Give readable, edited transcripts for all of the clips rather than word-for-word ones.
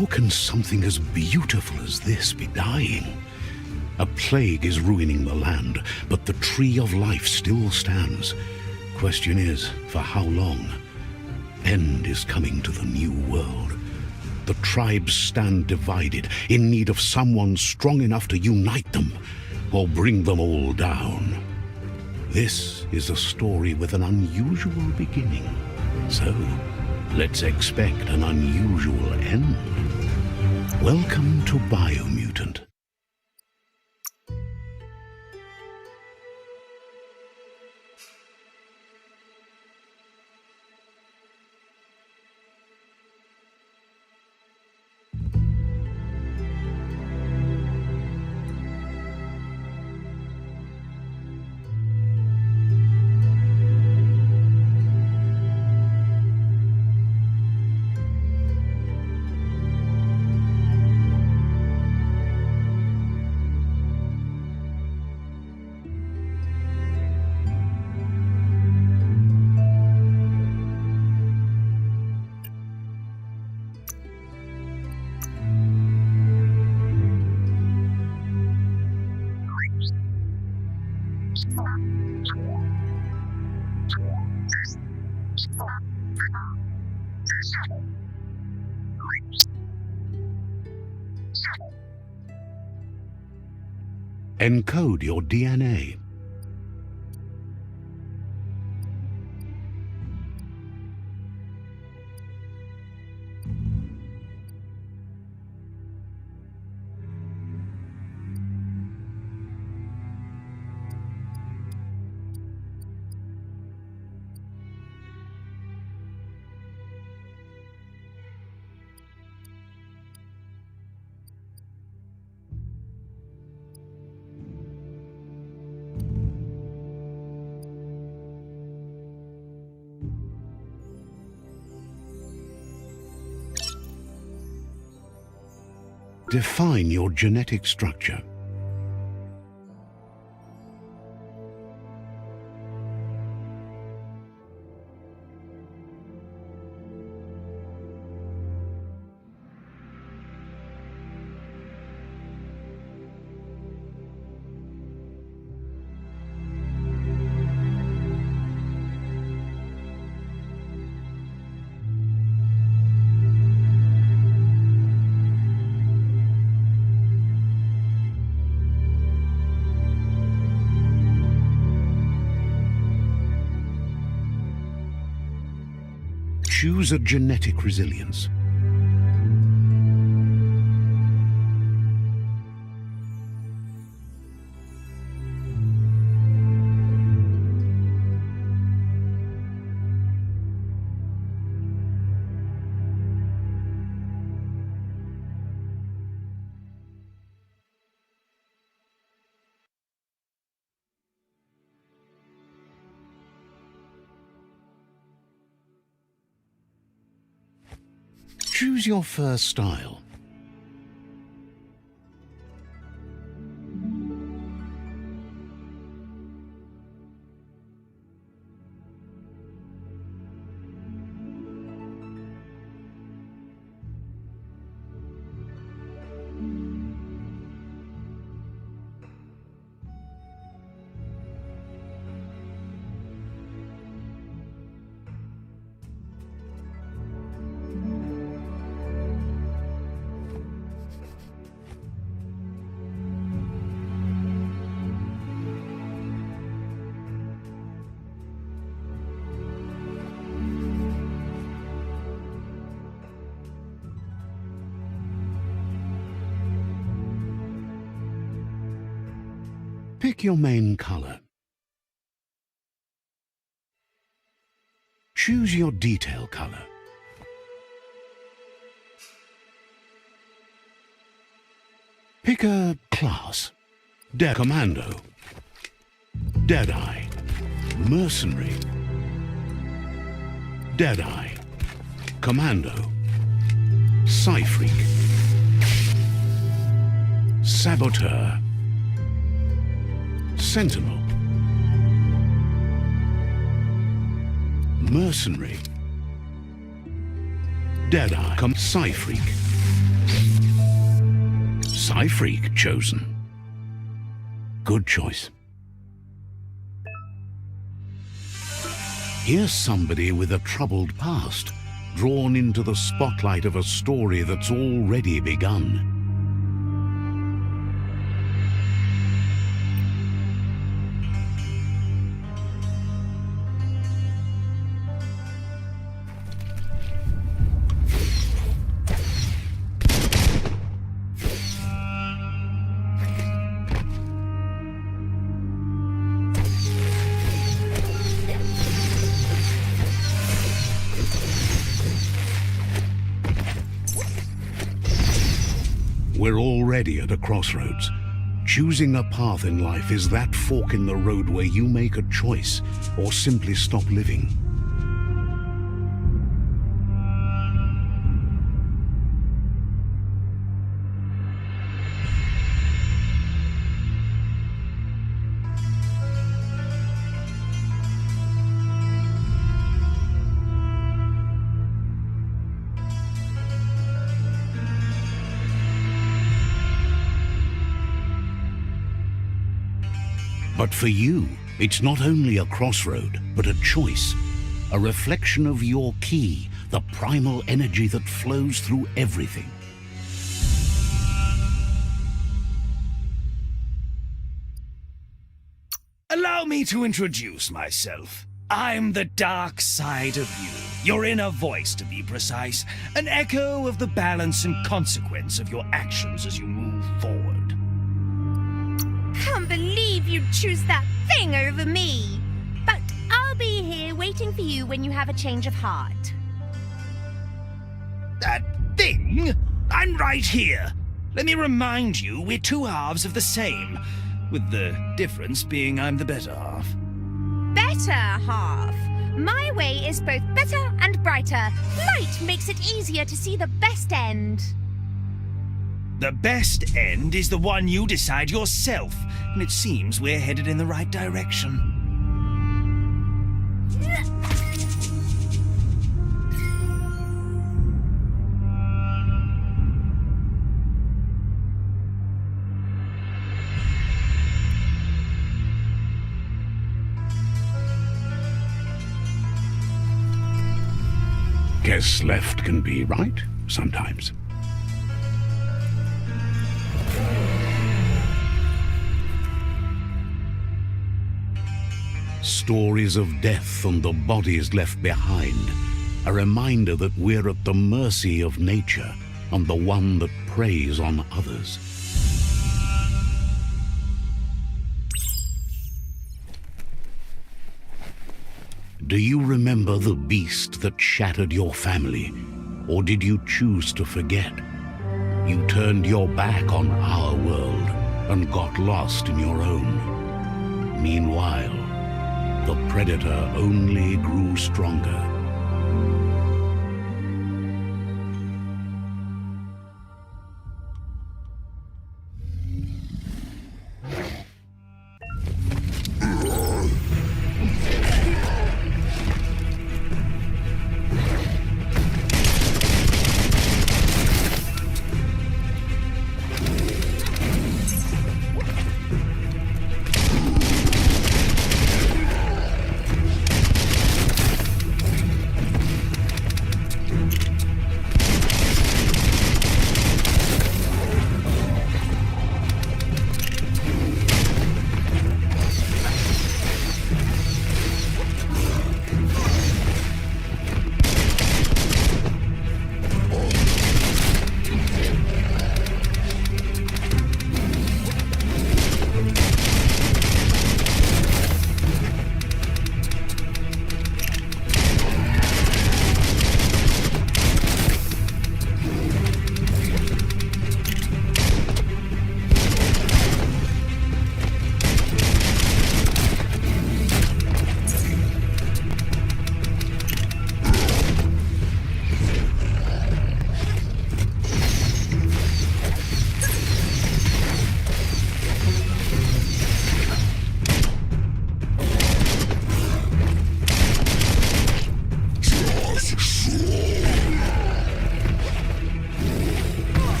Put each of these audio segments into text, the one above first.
How can something as beautiful as this be dying? A plague is ruining the land, but the tree of life still stands. Question is, for how long? End is coming to the new world. The tribes stand divided, in need of someone strong enough to unite them, or bring them all down. This is a story with an unusual beginning. So, let's expect an unusual end. Welcome to Biomutant. Encode your DNA. Define your genetic structure. Choose a genetic resilience. Choose your first style. Pick your main color. Choose your detail color. Pick a class. Commando, Deadeye, Mercenary, Deadeye, Commando, Psy-Freak, Saboteur, Sentinel, Mercenary, Deadeye, Psy-Freak, sci freak chosen. Good choice. Here's somebody with a troubled past, drawn into the spotlight of a story that's already begun. We're already at a crossroads. Choosing a path in life is that fork in the road where you make a choice or simply stop living. But for you, it's not only a crossroad, but a choice, a reflection of your key, the primal energy that flows through everything. Allow me to introduce myself. I'm the dark side of you, your inner voice to be precise, an echo of the balance and consequence of your actions as you move forward. Can't believe you'd choose that thing over me. But I'll be here waiting for you when you have a change of heart. That thing? I'm right here. Let me remind you, we're two halves of the same, with the difference being I'm the better half. Better half. My way is both better and brighter. Light makes it easier to see the best end. The best end is the one you decide yourself, and it seems we're headed in the right direction. Guess left can be right sometimes. Stories of death and the bodies left behind, a reminder that we're at the mercy of nature and the one that preys on others. Do you remember the beast that shattered your family, or did you choose to forget? You turned your back on our world and got lost in your own. Meanwhile, the predator only grew stronger.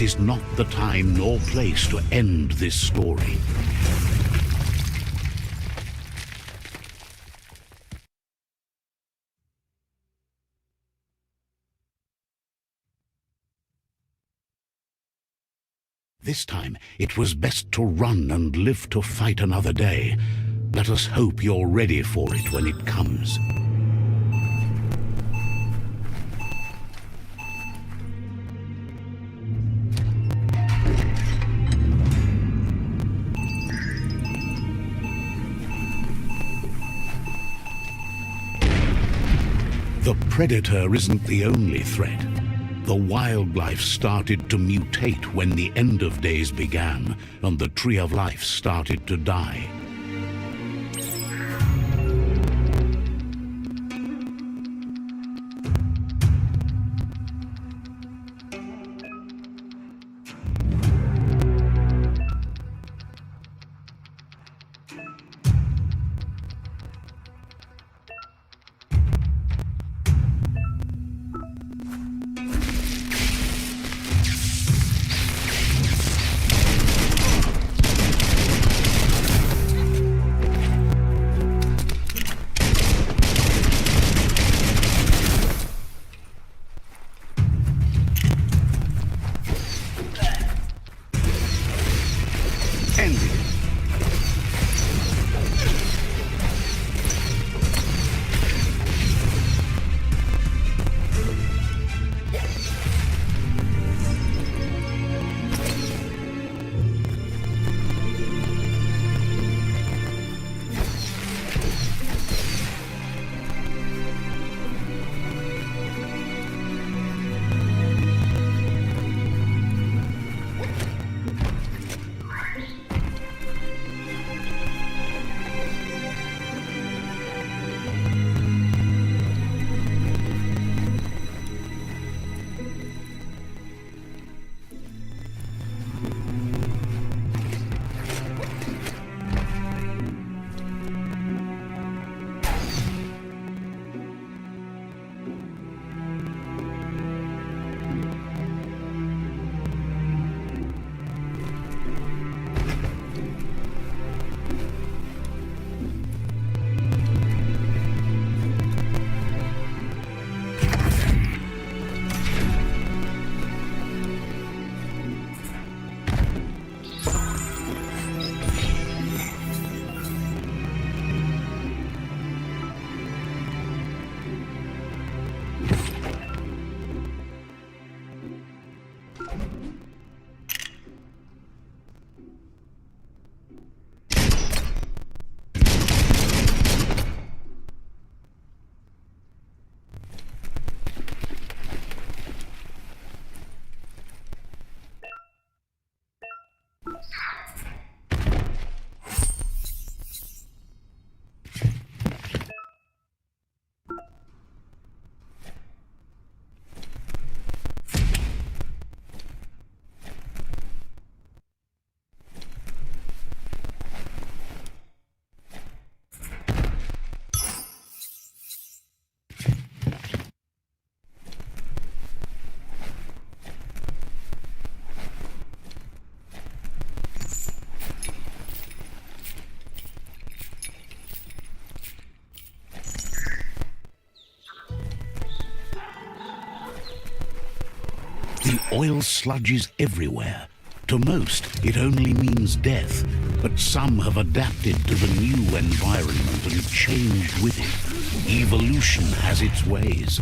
this is not the time nor place to end this story. This time, it was best to run and live to fight another day. Let us hope you're ready for it when it comes. The predator isn't the only threat. The wildlife started to mutate when the end of days began, and the tree of life started to die. The oil sludge is everywhere. To most, it only means death, but some have adapted to the new environment and changed with it. Evolution has its ways.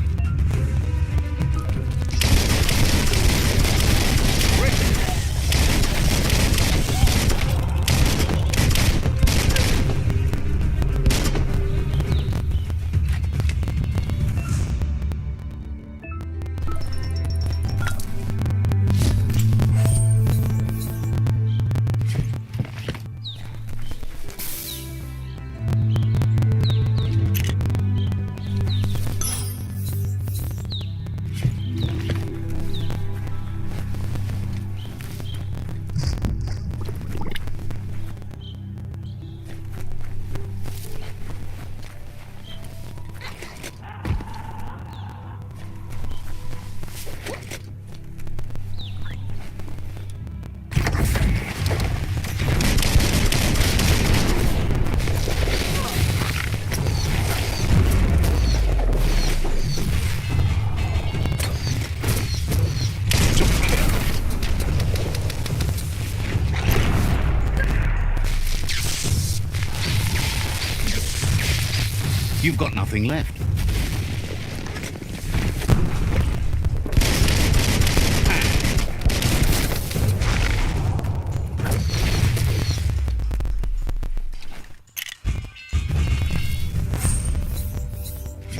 You've got nothing left.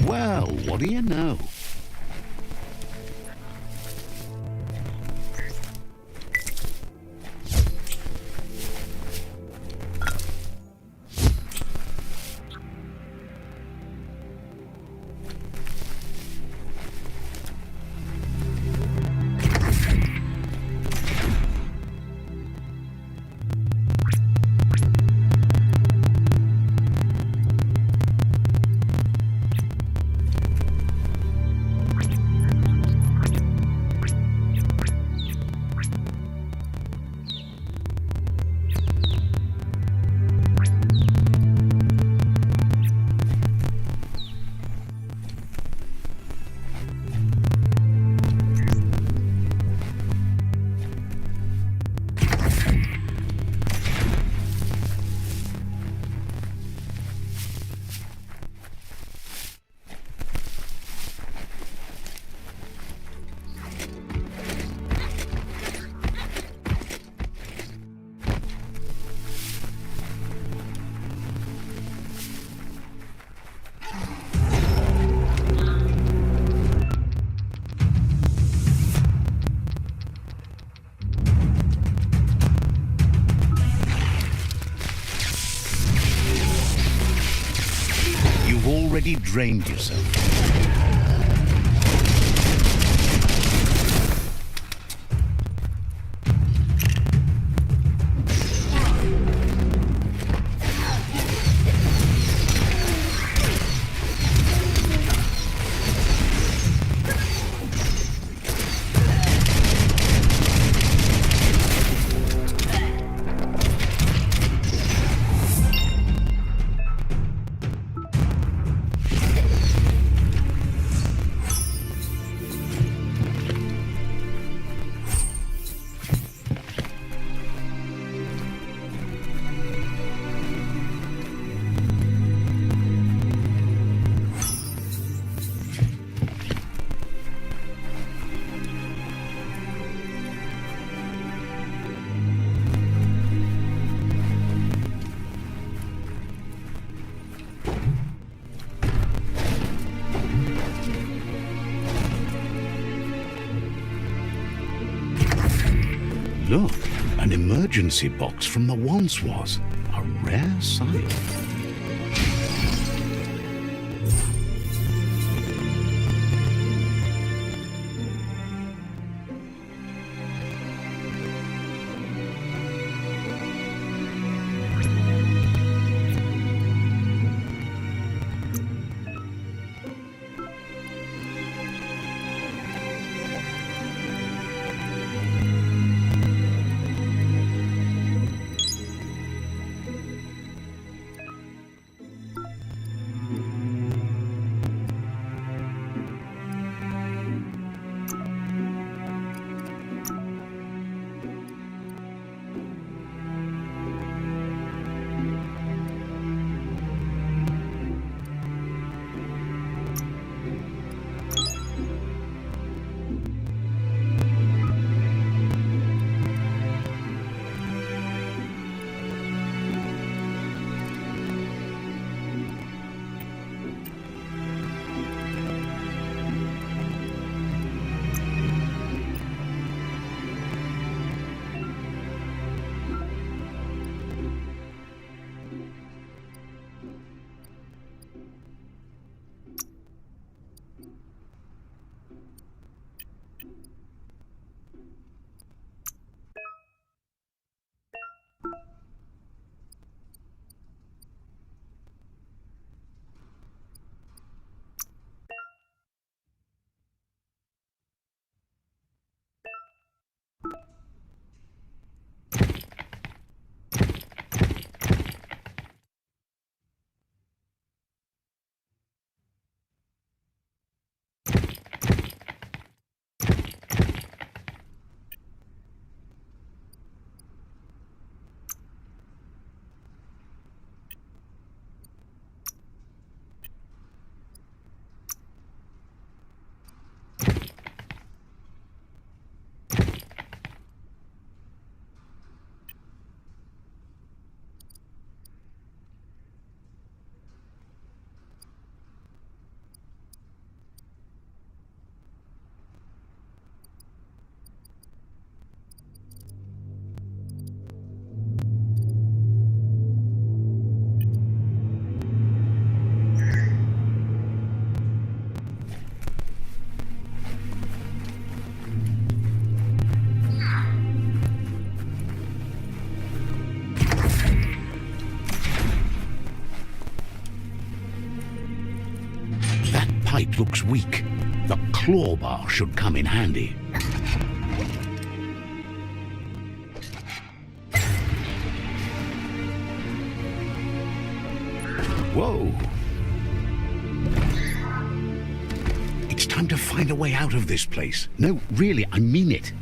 Well, what do you know? You've already drained yourself. Look, an emergency box from the once was. A rare sight. looks weak. The claw bar should come in handy. Whoa! It's time to find a way out of this place. No, really, I mean it.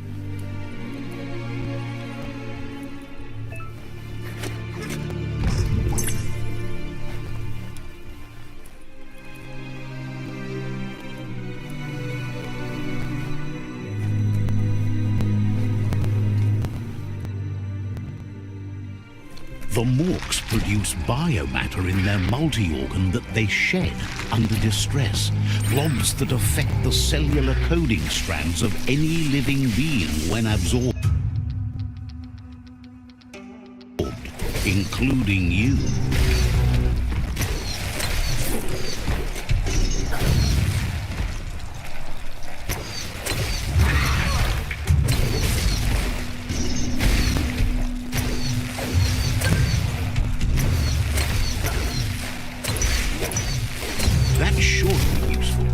The Morks produce biomatter in their multi-organ that they shed under distress, blobs that affect the cellular coding strands of any living being when absorbed, including you. That's sure to be useful.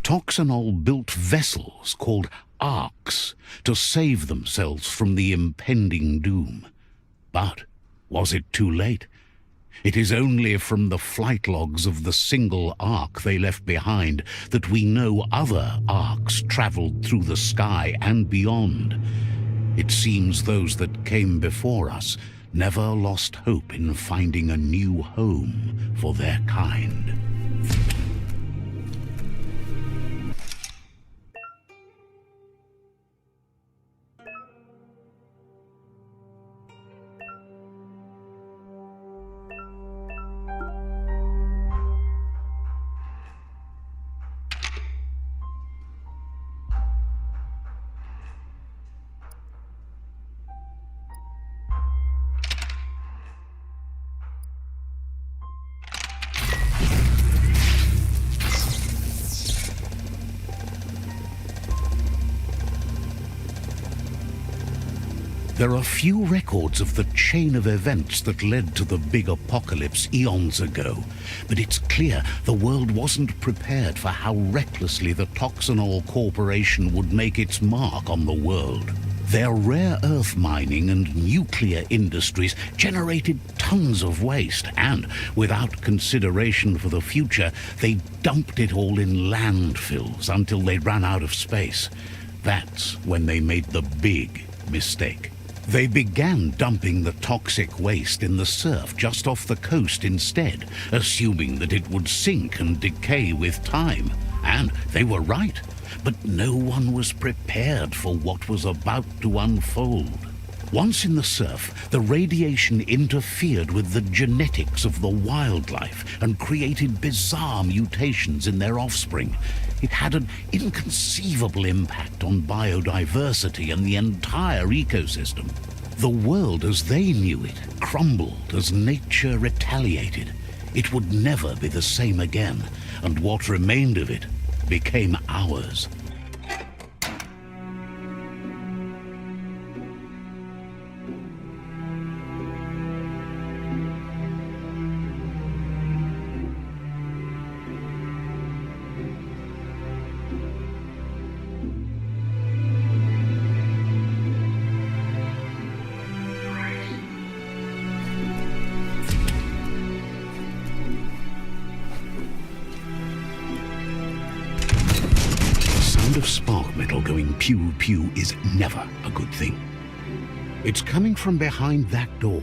Toxanol built vessels called arks to save themselves from the impending doom. But was it too late? It is only from the flight logs of the single ark they left behind that we know other arks traveled through the sky and beyond. It seems those that came before us never lost hope in finding a new home for their kind. There are few records of the chain of events that led to the big apocalypse eons ago, but it's clear the world wasn't prepared for how recklessly the Toxanol Corporation would make its mark on the world. Their rare earth mining and nuclear industries generated tons of waste, and without consideration for the future, they dumped it all in landfills until they ran out of space. That's when they made the big mistake. They began dumping the toxic waste in the surf just off the coast instead, assuming that it would sink and decay with time. And they were right, but no one was prepared for what was about to unfold. Once in the surf, the radiation interfered with the genetics of the wildlife and created bizarre mutations in their offspring. It had an inconceivable impact on biodiversity and the entire ecosystem. The world as they knew it crumbled as nature retaliated. It would never be the same again, and what remained of it became ours. Of spark metal going pew pew is never a good thing. It's coming from behind that door.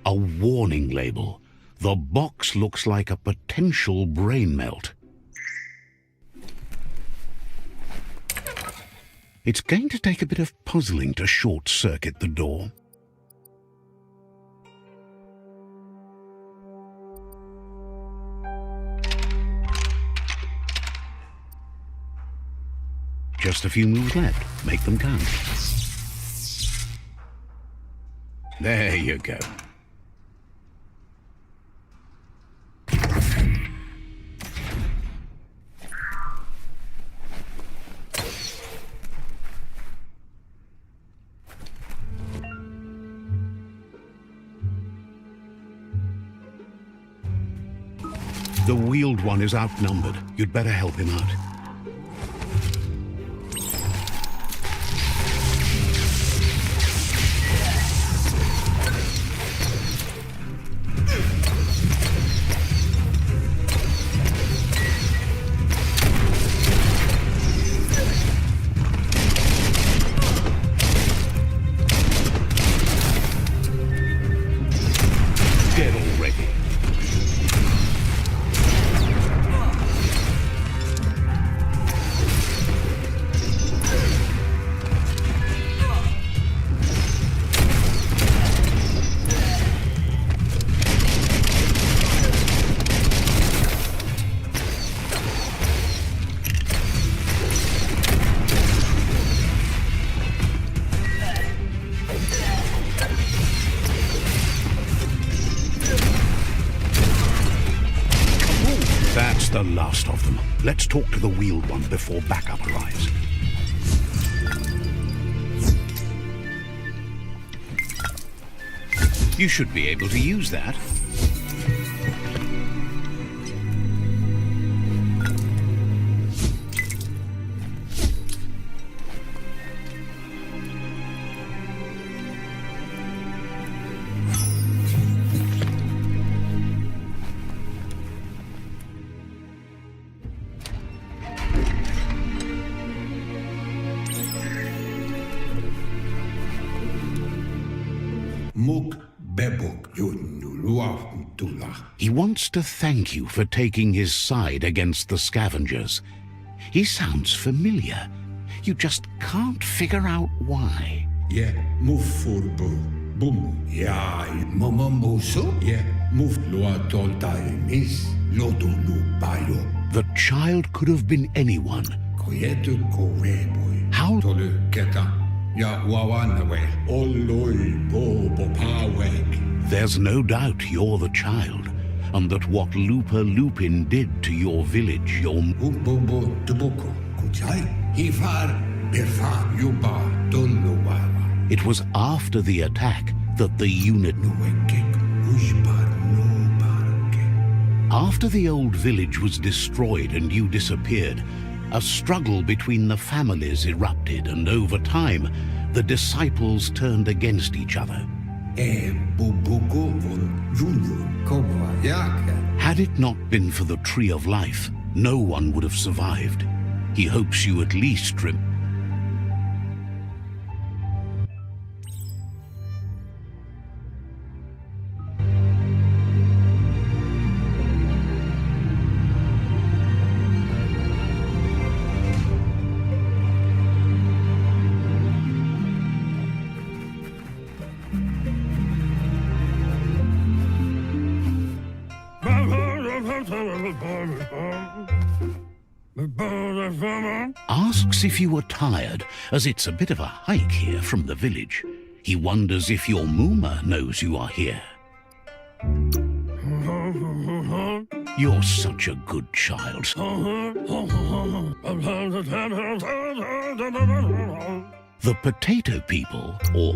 A warning label. The box looks like a potential brain melt. It's going to take a bit of puzzling to short-circuit the door. Just a few moves left. Make them count. There you go. The wheeled one is outnumbered. You'd better help him out. Dead already. That's the last of them. Let's talk to the wheeled one before backup arrives. You should be able to use that. He wants to thank you for taking his side against the scavengers. He sounds familiar. You just can't figure out why. Yeah, move for boom. Yeah, momomboso. Yeah, move loa toltaimis, lodulu bayo. The child could have been anyone. Koyetu koweboy. How? Tolu keta. Ya wawanawe. Oloi bobo pawek. There's no doubt you're the child, and that what Looper Lupin did to your village, your... Bobo tuboko. Kuchai. Hifar befa yuba doluwawa. It was after the attack that the unit... After the old village was destroyed and you disappeared, a struggle between the families erupted, and over time, the disciples turned against each other. Had it not been for the Tree of Life, no one would have survived. He hopes you at least Asks if you were tired, as it's a bit of a hike here from the village. He wonders if your Mooma knows you are here. You're such a good child. The potato people, or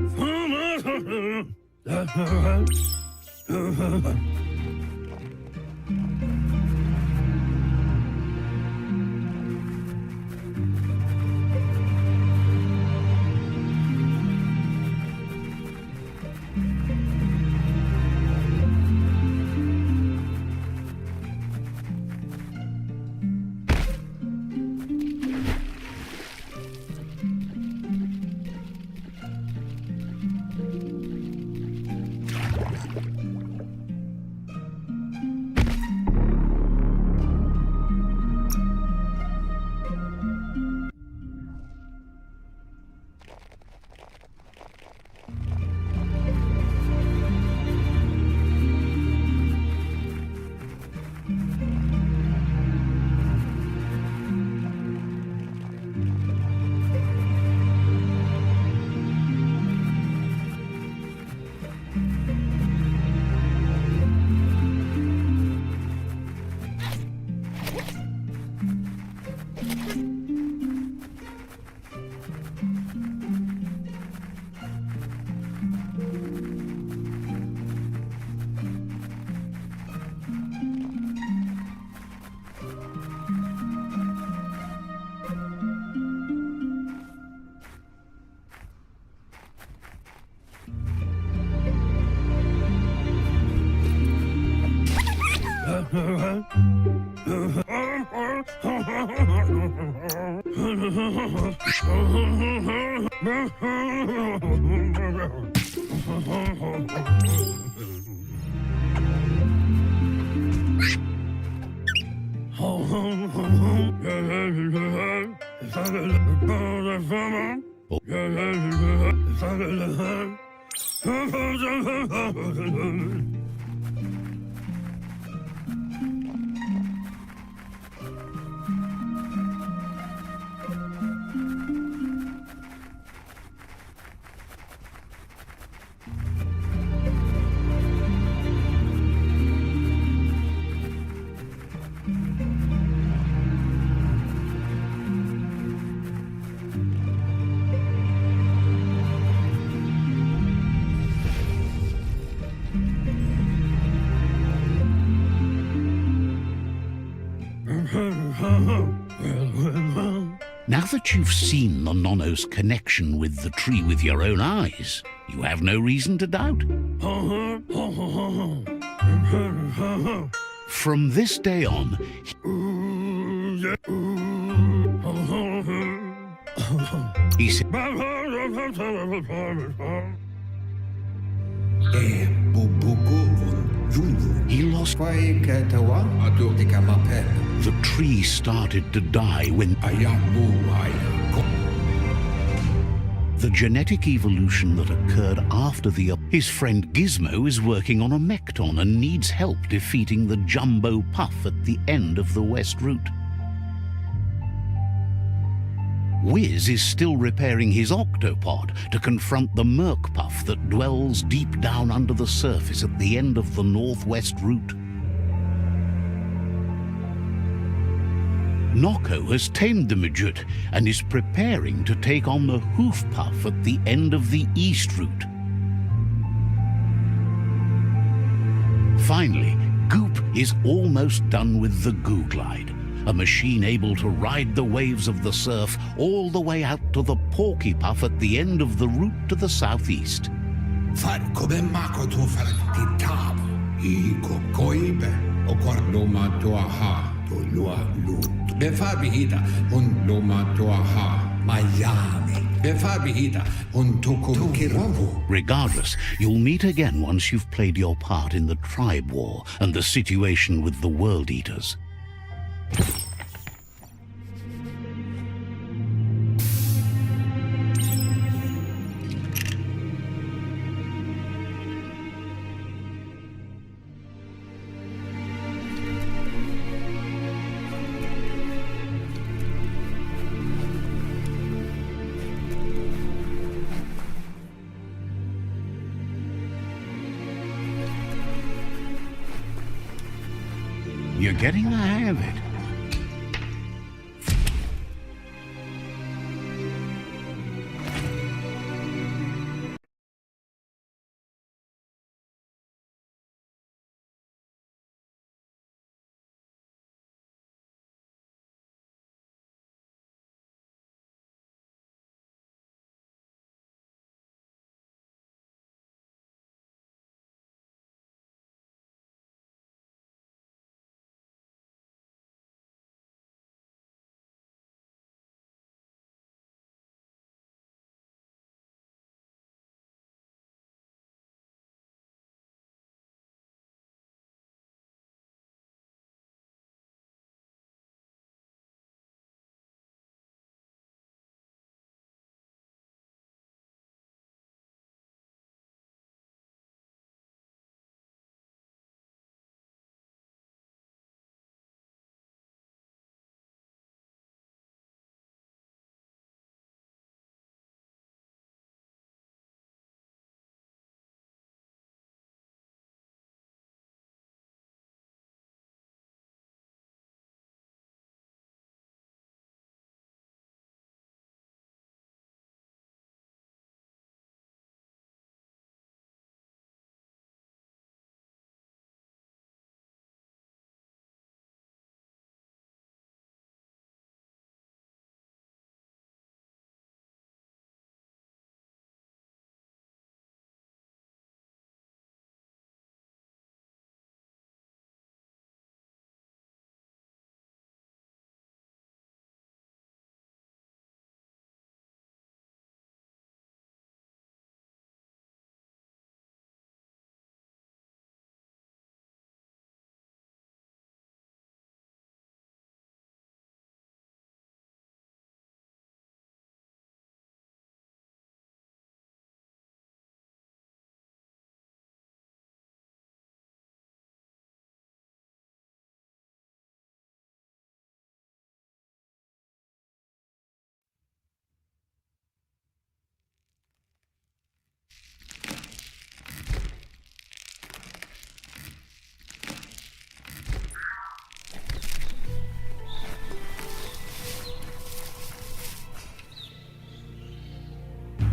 now that you've seen the Nonno's connection with the tree with your own eyes, you have no reason to doubt. From this day on, he said, he lost. The tree started to die when the genetic evolution that occurred after his friend Gizmo is working on a Mekton and needs help defeating the Jumbo Puff at the end of the West Route. Wiz is still repairing his octopod to confront the Merc Puff that dwells deep down under the surface at the end of the Northwest Route. Nocco has tamed the midget and is preparing to take on the Hoof Puff at the end of the East Route. Finally, Goop is almost done with the Goo Glide, a machine able to ride the waves of the surf all the way out to the Porky Puff at the end of the route to the southeast. Regardless, you'll meet again once you've played your part in the tribe war and the situation with the World Eaters. You're getting the hang of it.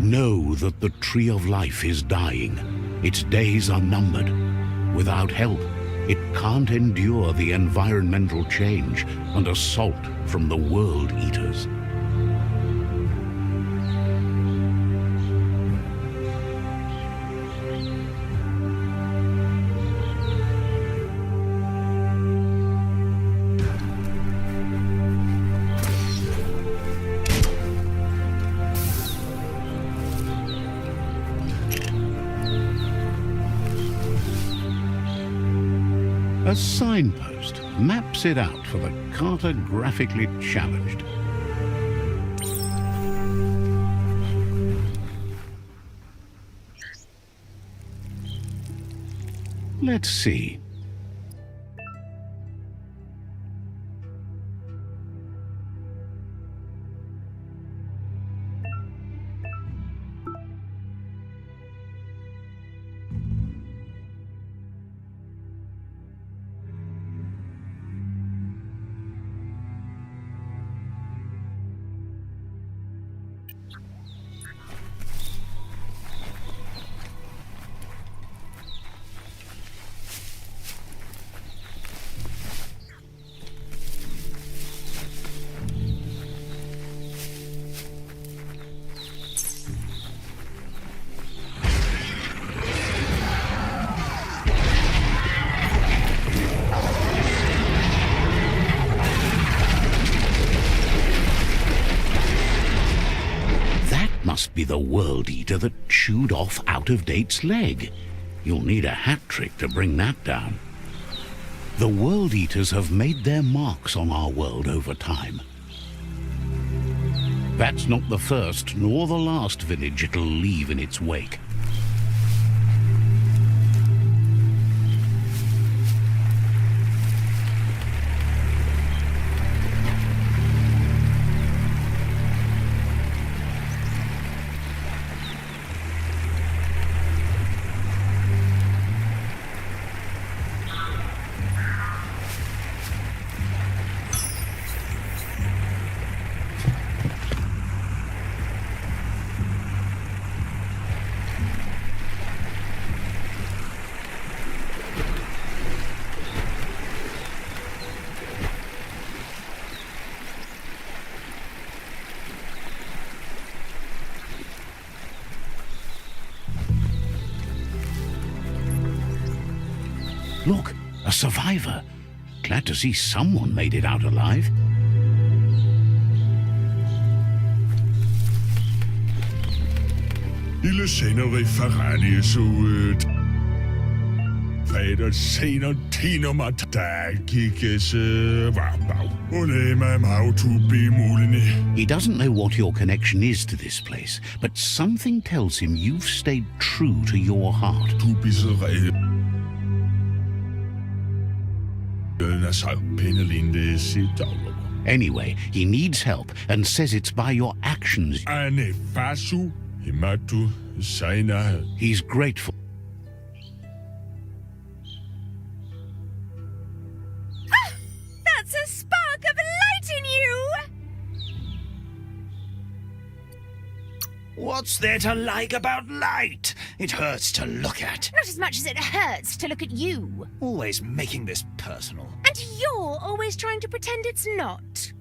Know that the tree of life is dying. Its days are numbered. Without help, it can't endure the environmental change and assault from the world eaters. A signpost maps it out for the cartographically challenged. Let's see. Must be the world eater that chewed off Out-of-Date's leg. You'll need a hat trick to bring that down. The world eaters have made their marks on our world over time. That's not the first nor the last village it'll leave in its wake. Look, a survivor. Glad to see someone made it out alive. Ille senere farani suet. Fader senere tinomat dagikes varbau. Unema mau to be mulini. He doesn't know what your connection is to this place, but something tells him you've stayed true to your heart. To be sere. Anyway, he needs help and says it's by your actions. Ane fasu himatu saina. He's grateful. That's a spark of light in you! What's there to like about light? It hurts to look at. Not as much as it hurts to look at you. Always making this personal. And you're always trying to pretend it's not.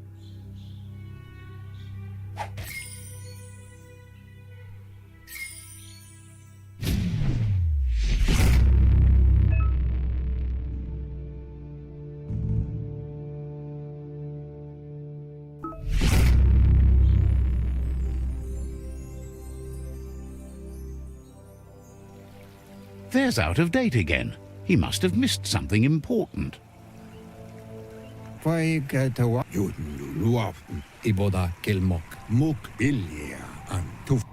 There's out of date again. He must have missed something important. Vaikeita luo iboda kilmok muk ilia antuf.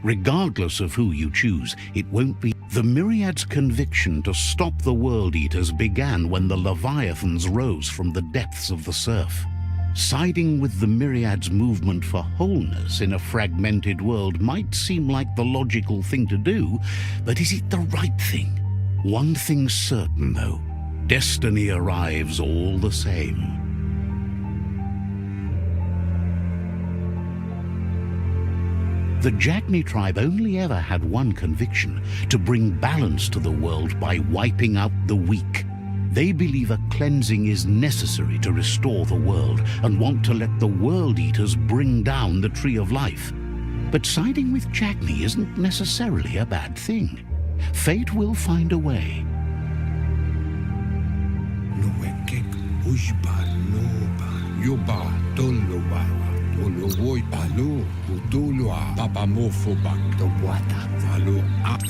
Regardless of who you choose, it won't be. The Myriad's conviction to stop the World Eaters began when the Leviathans rose from the depths of the surf. Siding with the Myriad's movement for wholeness in a fragmented world might seem like the logical thing to do, but is it the right thing? One thing's certain, though. Destiny arrives all the same. The Jagni tribe only ever had one conviction: to bring balance to the world by wiping out the weak. They believe a cleansing is necessary to restore the world and want to let the World Eaters bring down the Tree of Life. But siding with Jagni isn't necessarily a bad thing. Fate will find a way. Nuekek ujba loba yuba toloba tolowoi palu utulua papamofobak towata falu up.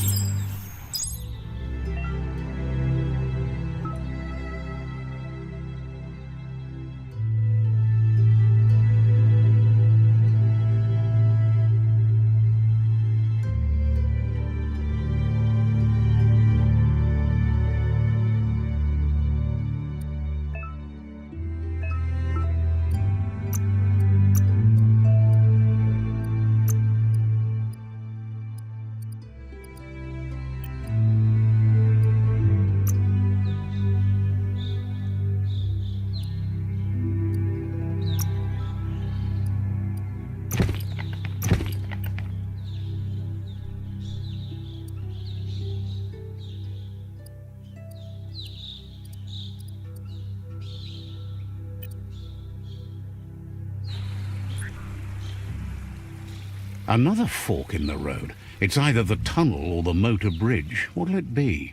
Another fork in the road. It's either the tunnel or the motor bridge. What'll it be?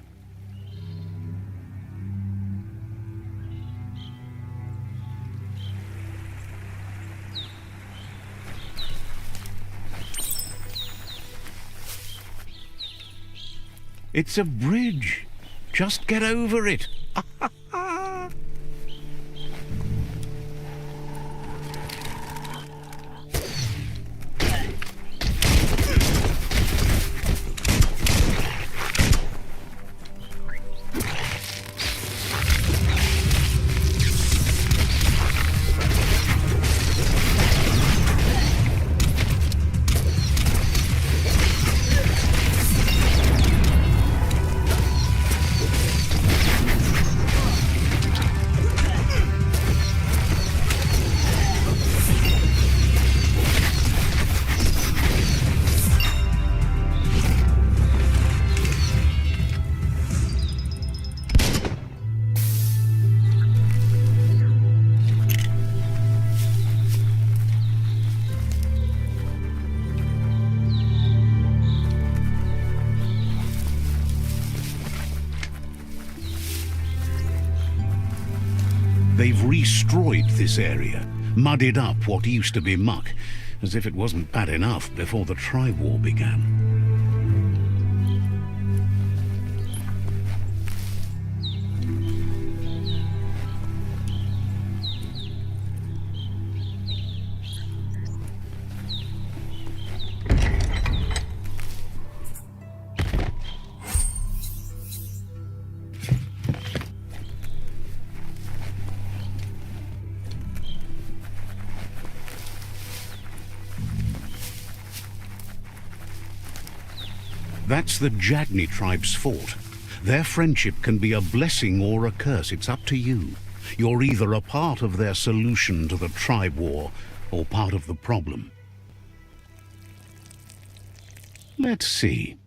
It's a bridge. Just get over it. They've destroyed this area, muddied up what used to be muck, as if it wasn't bad enough before the tribe war began. That's the Jagni tribe's fort. Their friendship can be a blessing or a curse. It's up to you. You're either a part of their solution to the tribe war or part of the problem. Let's see.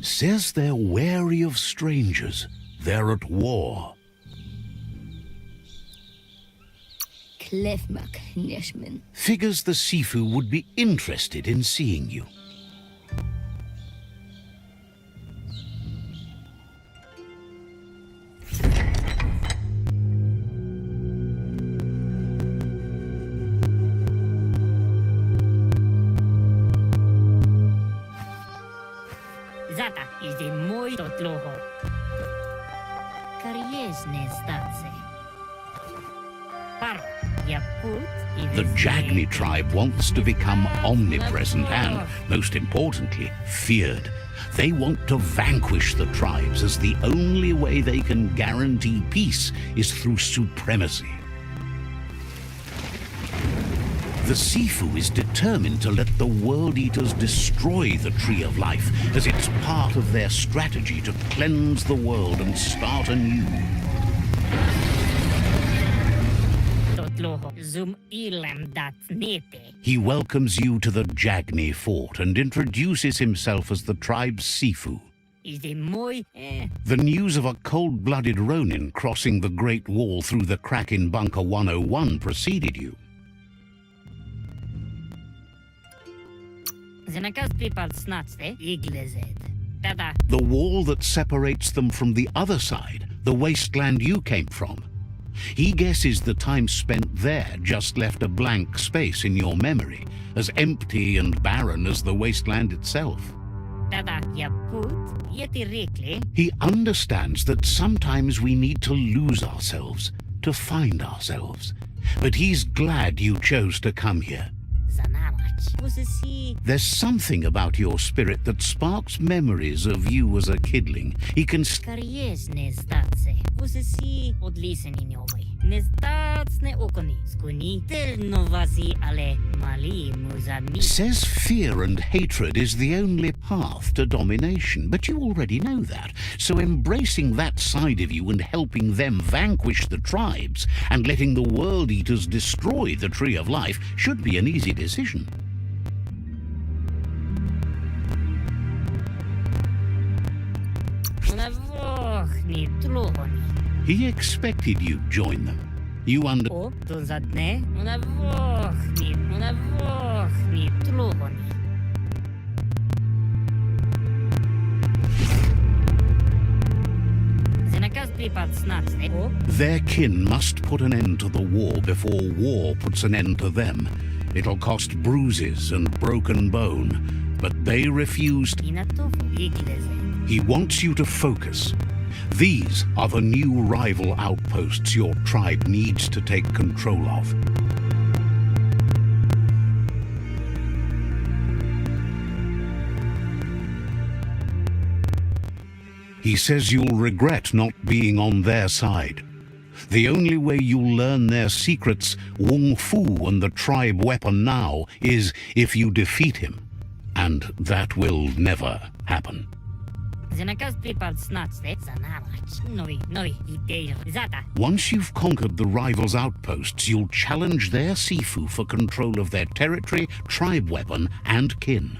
Says they're wary of strangers. They're at war. Figures the Sifu would be interested in seeing you. Zata is the muy totloho. Kariesne statse. Paro. The Jagni tribe wants to become omnipresent and, most importantly, feared. They want to vanquish the tribes, as the only way they can guarantee peace is through supremacy. The Sifu is determined to let the World Eaters destroy the Tree of Life, as it's part of their strategy to cleanse the world and start anew. He welcomes you to the Jagni fort and introduces himself as the tribe's Sifu. The news of a cold-blooded Ronin crossing the Great Wall through the crack in Bunker 101 preceded you. The wall that separates them from the other side, the wasteland you came from. He guesses the time spent there just left a blank space in your memory, as empty and barren as the wasteland itself. He understands that sometimes we need to lose ourselves to find ourselves, but he's glad you chose to come here. There's something about your spirit that sparks memories of you as a kidling. He can says fear and hatred is the only path to domination, but you already know that. So embracing that side of you and helping them vanquish the tribes and letting the World Eaters destroy the Tree of Life should be an easy decision. He expected you'd join them. You Their kin must put an end to the war before war puts an end to them. It'll cost bruises and broken bone, but they refused. He wants you to focus. These are the new rival outposts your tribe needs to take control of. He says you'll regret not being on their side. The only way you'll learn their secrets, Wung Fu and the tribe weapon now, is if you defeat him. And that will never happen. Once you've conquered the rivals' outposts, you'll challenge their Sifu for control of their territory, tribe weapon, and kin.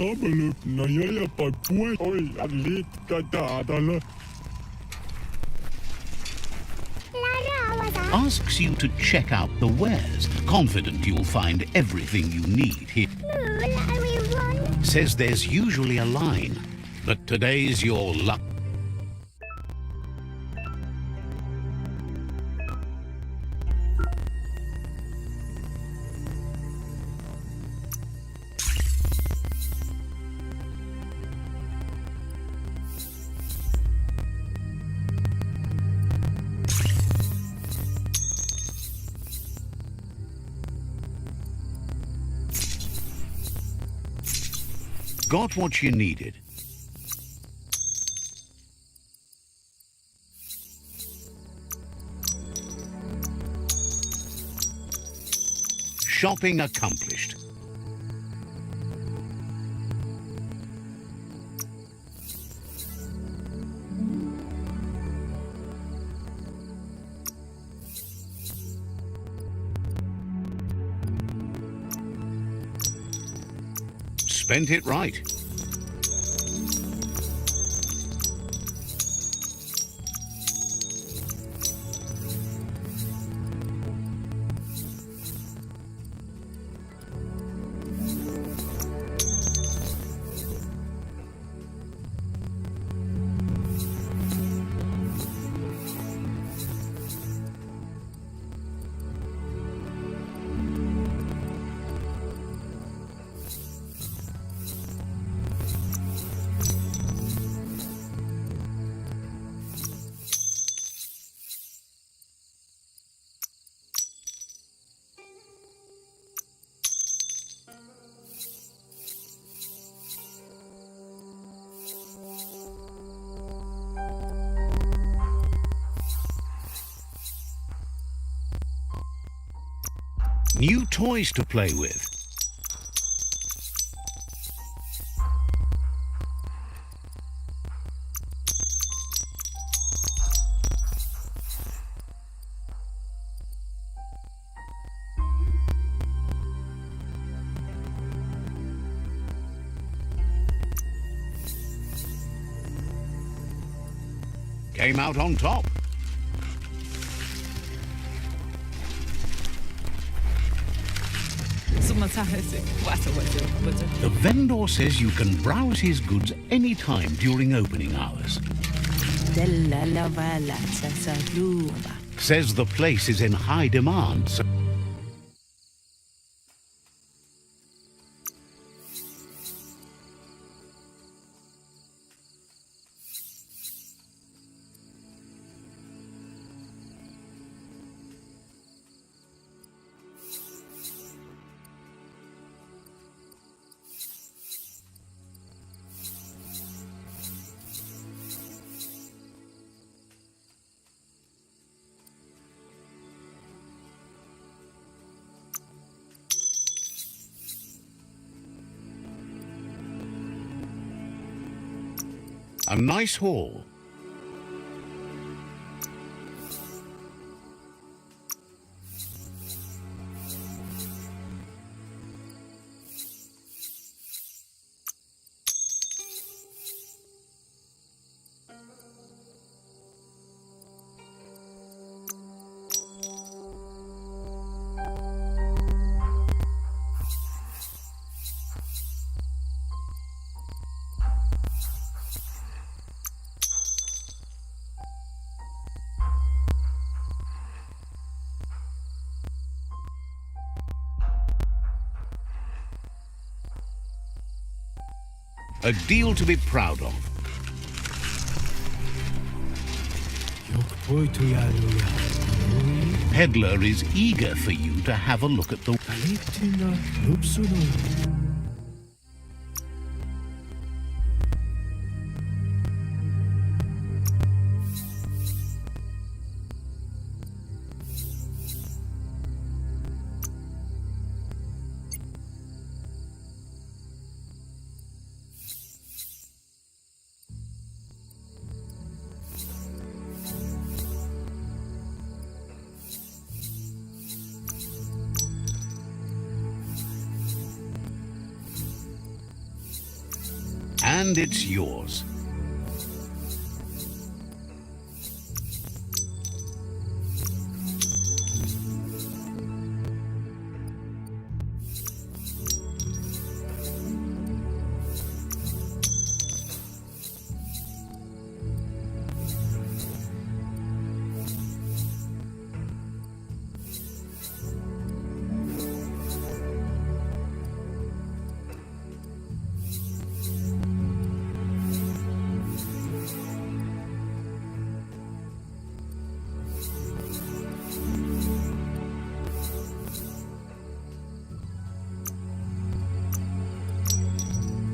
Nobel, no, yeah, but boy, I lit the Asks you to check out the wares, confident you'll find everything you need here. Says there's usually a line, but today's your luck. Got what you needed. Shopping accomplished. Spent it right. New toys to play with. Came out on top. The vendor says you can browse his goods anytime during opening hours. Says the place is in high demand, so a nice haul. A deal to be proud of. Peddler is eager for you to have a look at the... and it's yours.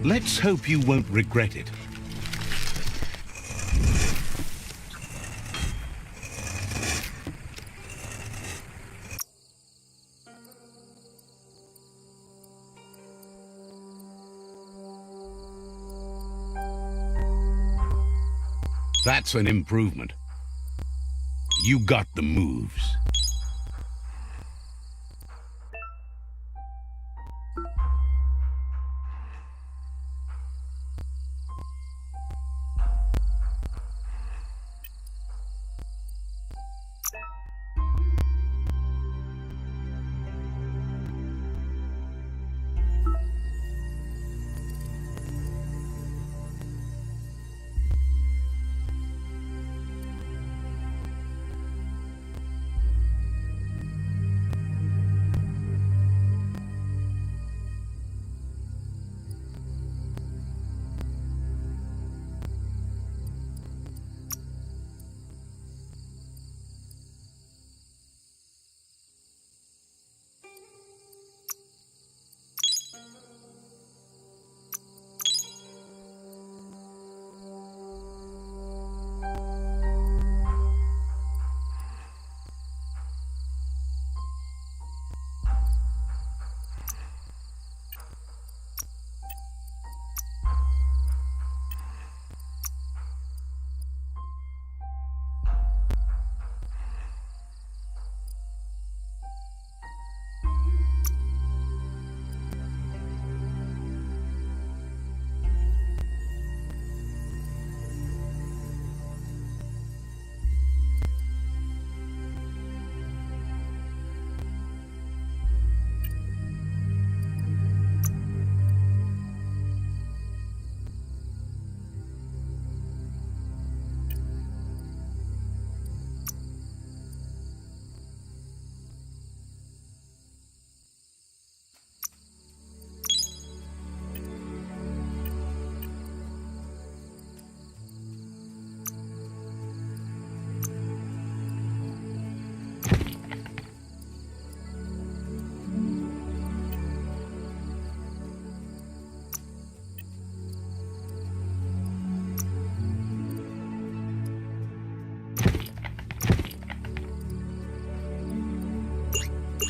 Let's hope you won't regret it. That's an improvement. You got the moves.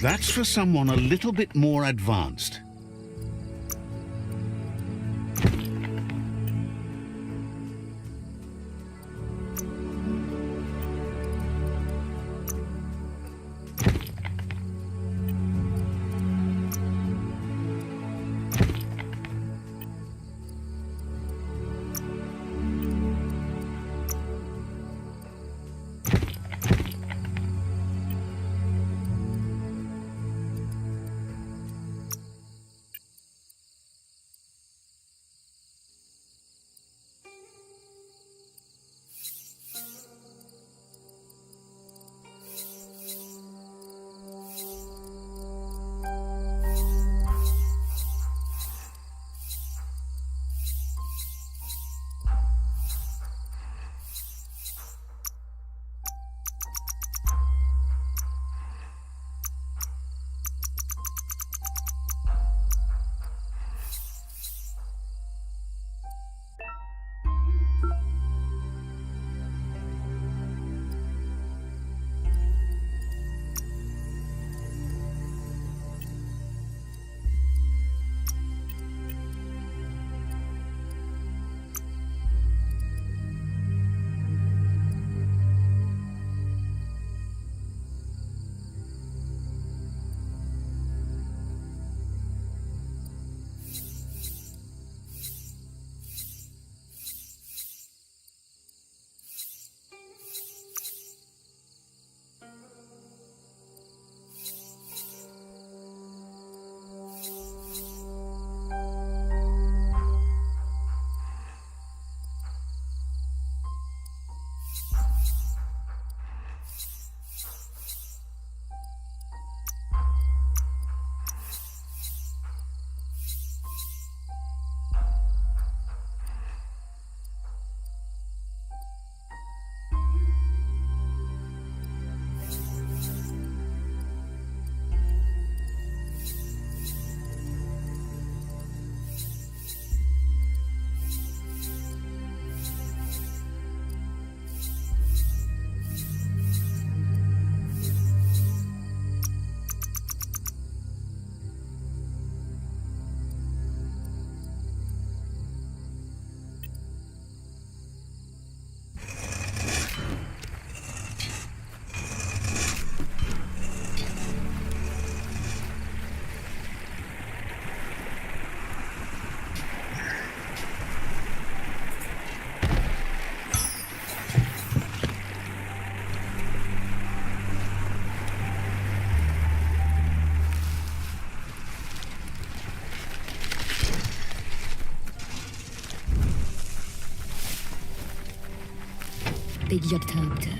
That's for someone a little bit more advanced.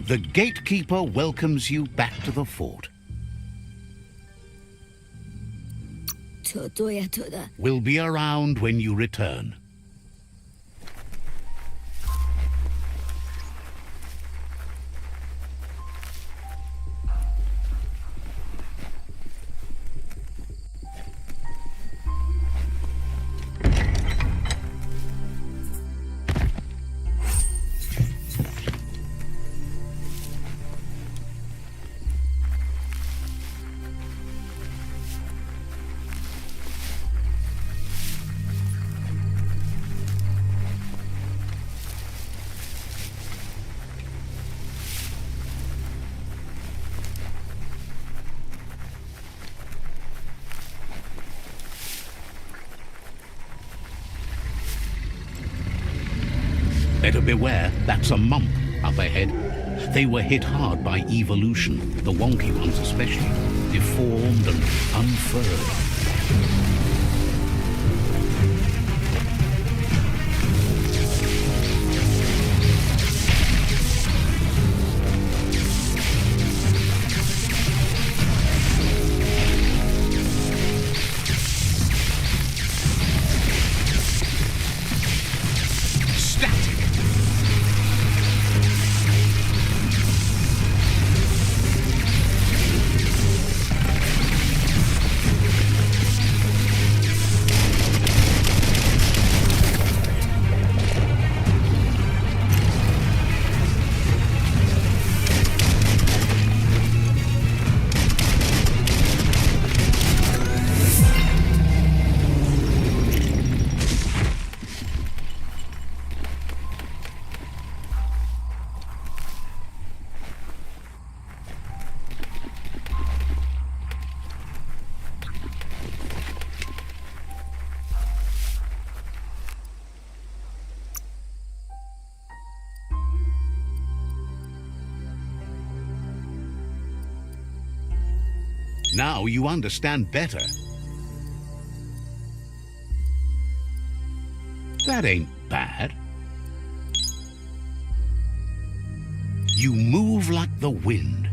The gatekeeper welcomes you back to the fort. We'll be around when you return. Better beware, that's a mump up ahead. They were hit hard by evolution, the wonky ones especially, deformed and unfurled. Now you understand better. That ain't bad. You move like the wind.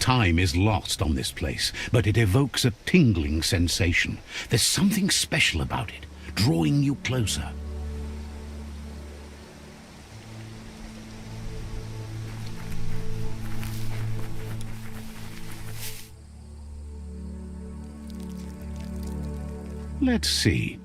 Time is lost on this place, but it evokes a tingling sensation. There's something special about it, drawing you closer. Let's see.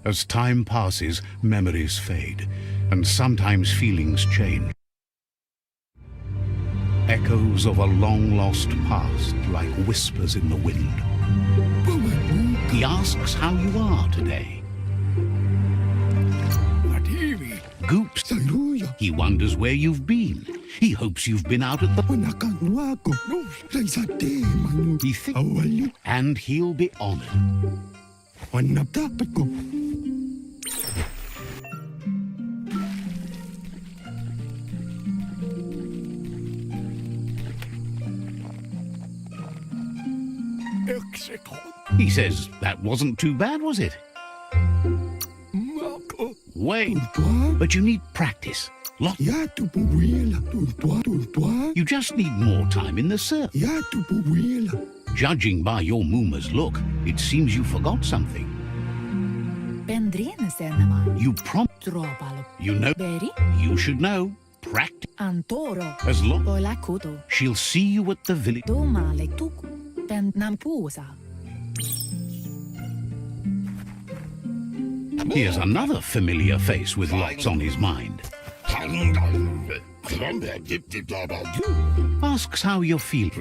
As time passes, memories fade, and sometimes feelings change. Echoes of a long-lost past, like whispers in the wind. He asks how you are today. Goops. He wonders where you've been. He hopes you've been out at the... He thinks... And he'll be honored. He says, that wasn't too bad, was it? Wait, but you need practice. You just need more time in the surf. Judging by your Mooma's look, it seems you forgot something. You You know. You should know. Practice. As long she'll see you at the village. Here's another familiar face with lots on his mind. Asks how you're feeling.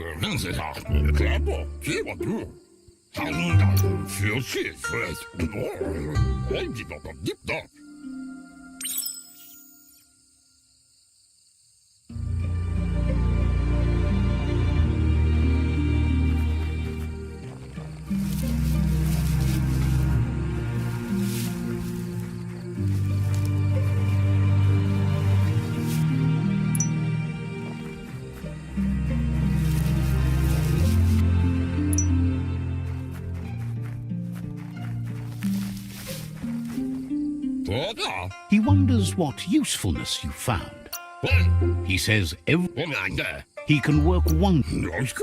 He wonders what usefulness you found. He says he can work wonders.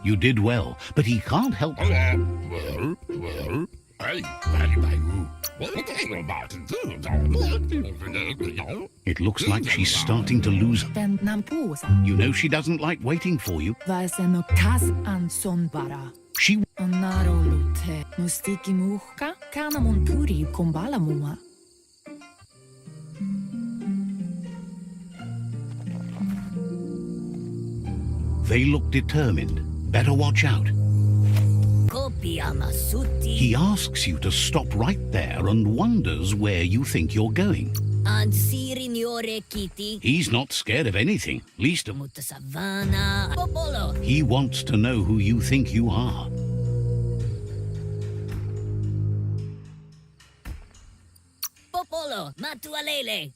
You did well, but he can't help. It looks like she's starting to lose. You know she doesn't like waiting for you. She... They look determined. Better watch out. He asks you to stop right there and wonders where you think you're going. He's not scared of anything, least of... He wants to know who you think you are. Popolo, matualele.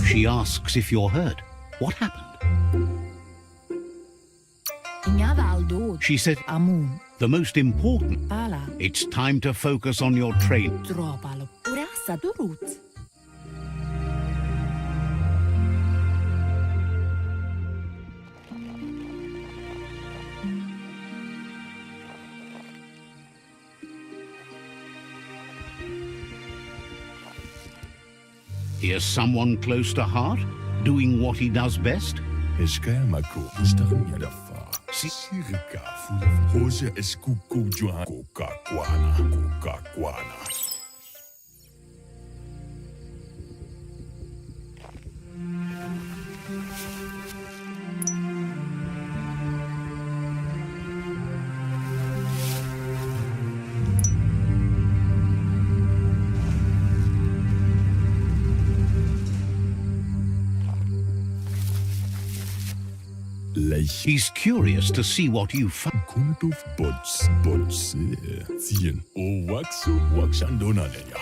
She asks if you're hurt. What happened? She said, Amun. the most important. Pala. It's time to focus on your train. Tropalo. Urasa durut. Here's someone close to heart, doing what he does best. Eskelmako istaknya dafa. Sirika full of hose eskuko juan Coca-Cola. He's curious to see what you found. Kuntof bots zien o waxandonaleya.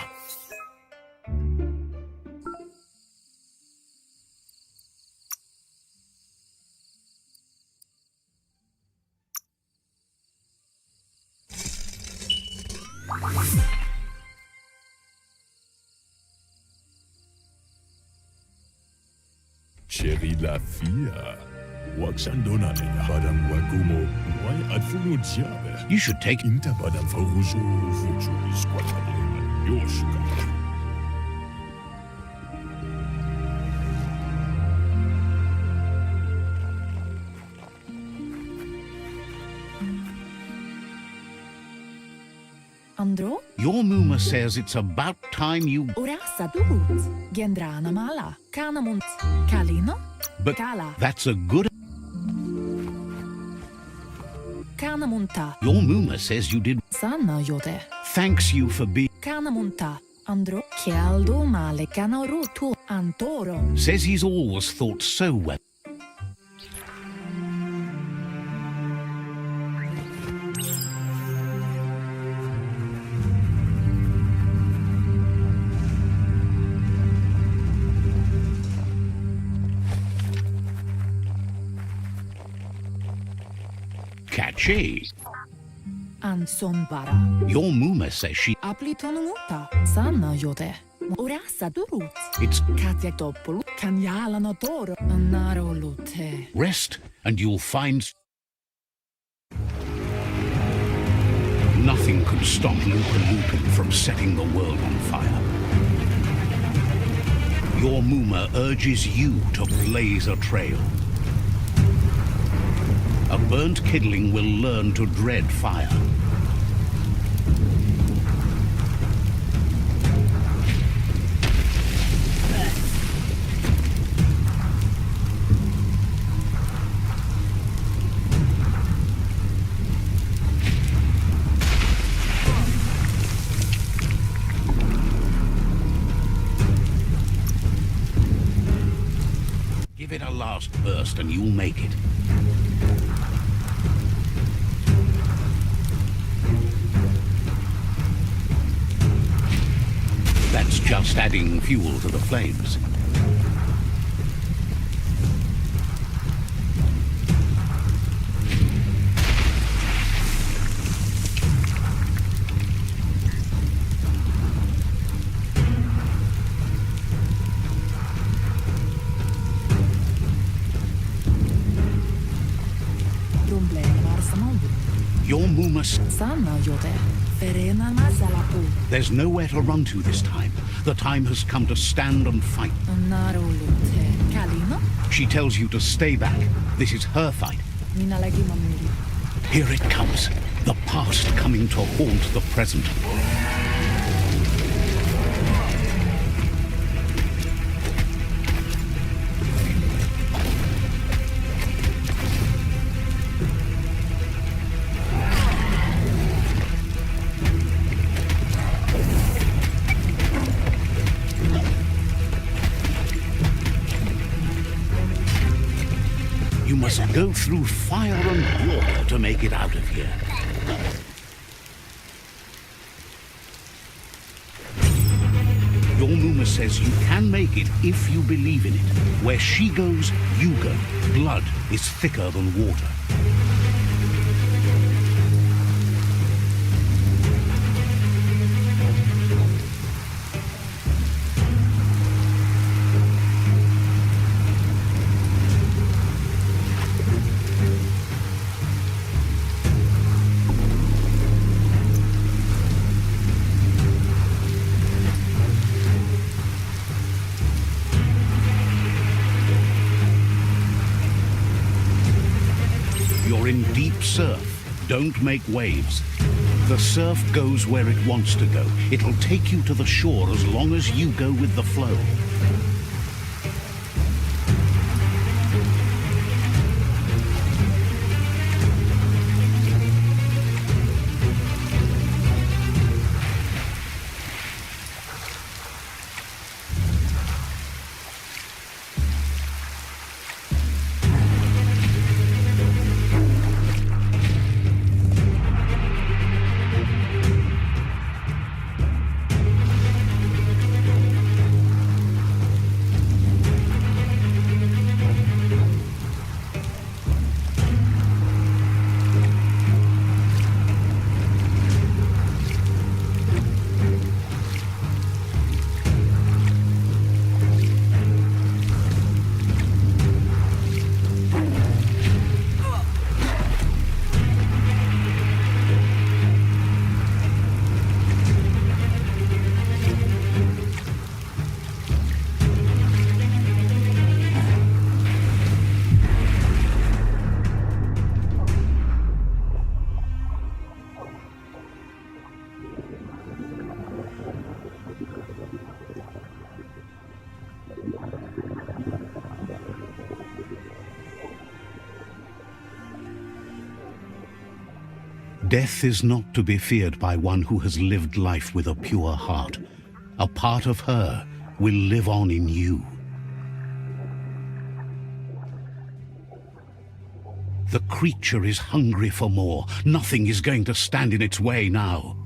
Cherry la fia. Waxandonaleya. Badam wakumo. Why adfuno diabe? You should take Inta badam faruso fucho squatale. Yoshka. Andro? Your Muma says it's about time you... Urasa durut. Gendrana mala. Kanamunt. Kalino? But Kala. that's a good... Kanamunta. Your Muma says you did... Sanna jote. Thanks you for being... Kanamunta. Andro. Chialdo male canarutu. Antoro. Says he's always thought so well. Catchy. Anson bara. Your Muma says she... Aplitonumuta. Sanna jote. Urasa durut. It's Katja toppulu. Kanjala notoro. Naro lute. rest and you'll find... Nothing could stop Lupin from setting the world on fire. Your Muma urges you to blaze a trail. A burnt kidling will learn to dread fire. Give it a last burst and you'll make it. That's just adding fuel to the flames. Your Muma... Sanna jote. Verena mazalapu. There's nowhere to run to this time. The time has come to stand and fight. Naro lute. Kalino? She tells you to stay back. This is her fight. Mina lagi mamuri. Here it comes. The past coming to haunt the present. You must go through fire and water to make it out of here. Your Muma says you can make it if you believe in it. Where she goes, you go. Blood is thicker than water. You're in deep surf. Don't make waves. The surf goes where it wants to go. It'll take you to the shore as long as you go with the flow. Death is not to be feared by one who has lived life with a pure heart. A part of her will live on in you. The creature is hungry for more. Nothing is going to stand in its way now.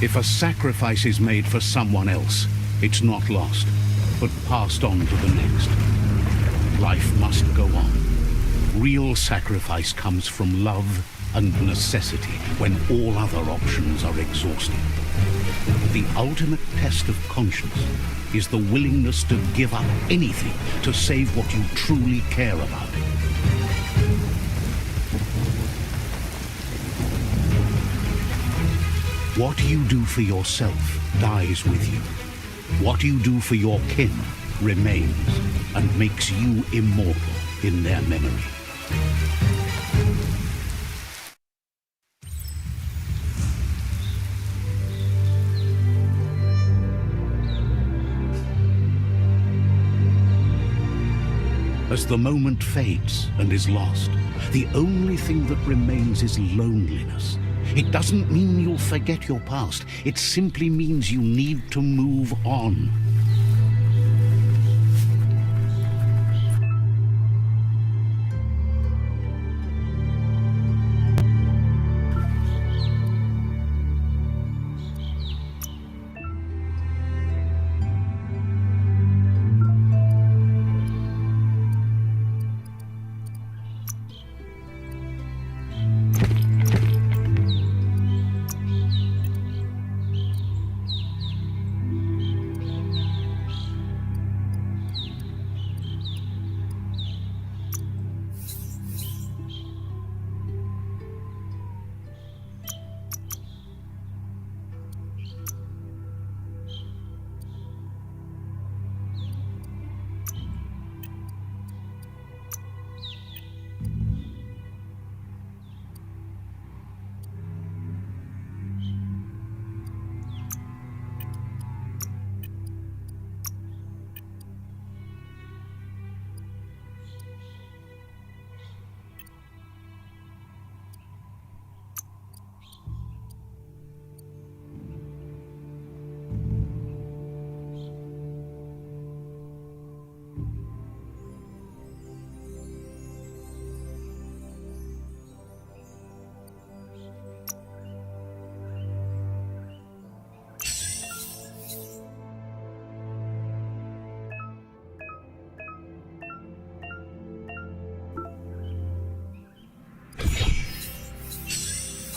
If a sacrifice is made for someone else, it's not lost, but passed on to the next. Life must go on. Real sacrifice comes from love and necessity when all other options are exhausted. The ultimate test of conscience is the willingness to give up anything to save what you truly care about. What you do for yourself dies with you. What you do for your kin remains and makes you immortal in their memory. As the moment fades and is lost, the only thing that remains is loneliness. It doesn't mean you'll forget your past. It simply means you need to move on.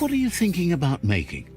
What are you thinking about making?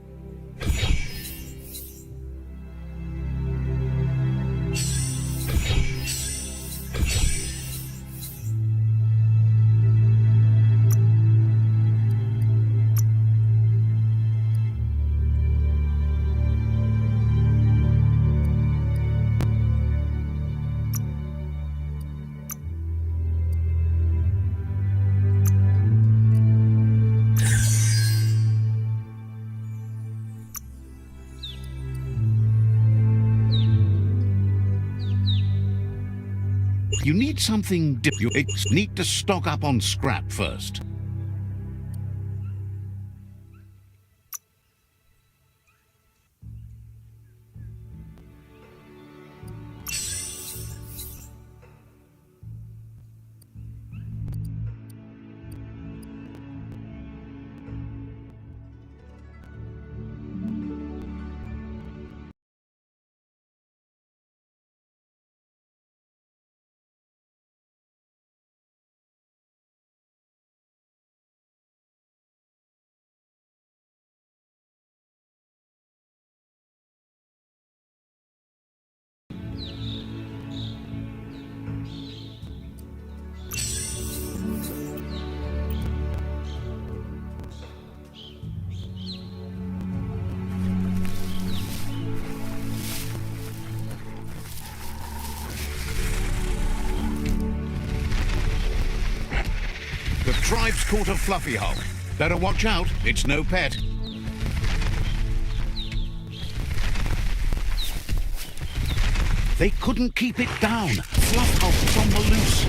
You need something you need to stock up on scrap first. The tribe's caught a fluffy hulk. Better watch out, it's no pet. They couldn't keep it down. Fluff hulk's on the loose.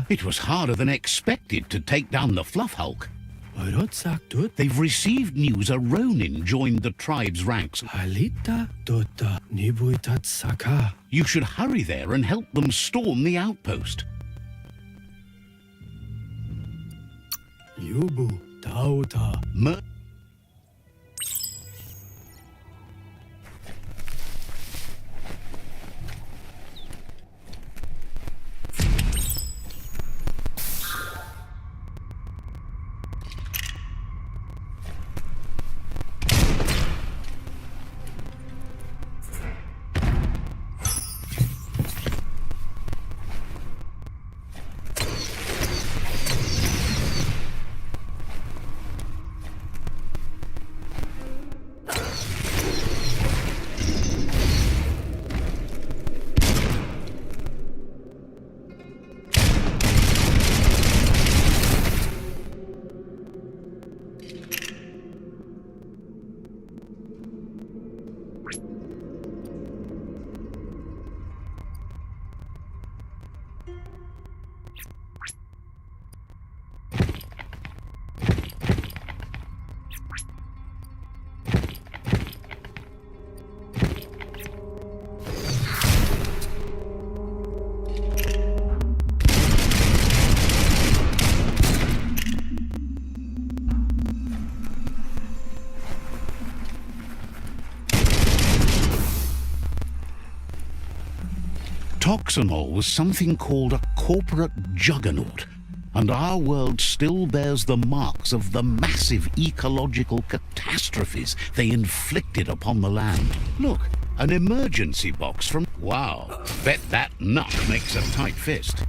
It was harder than expected to take down the Fluff Hulk. They've received news a Ronin joined the tribe's ranks. You should hurry there and help them storm the outpost. Toxanol was something called a corporate juggernaut, and our world still bears the marks of the massive ecological catastrophes they inflicted upon the land. Look, an emergency box from... Wow, bet that nut makes a tight fist.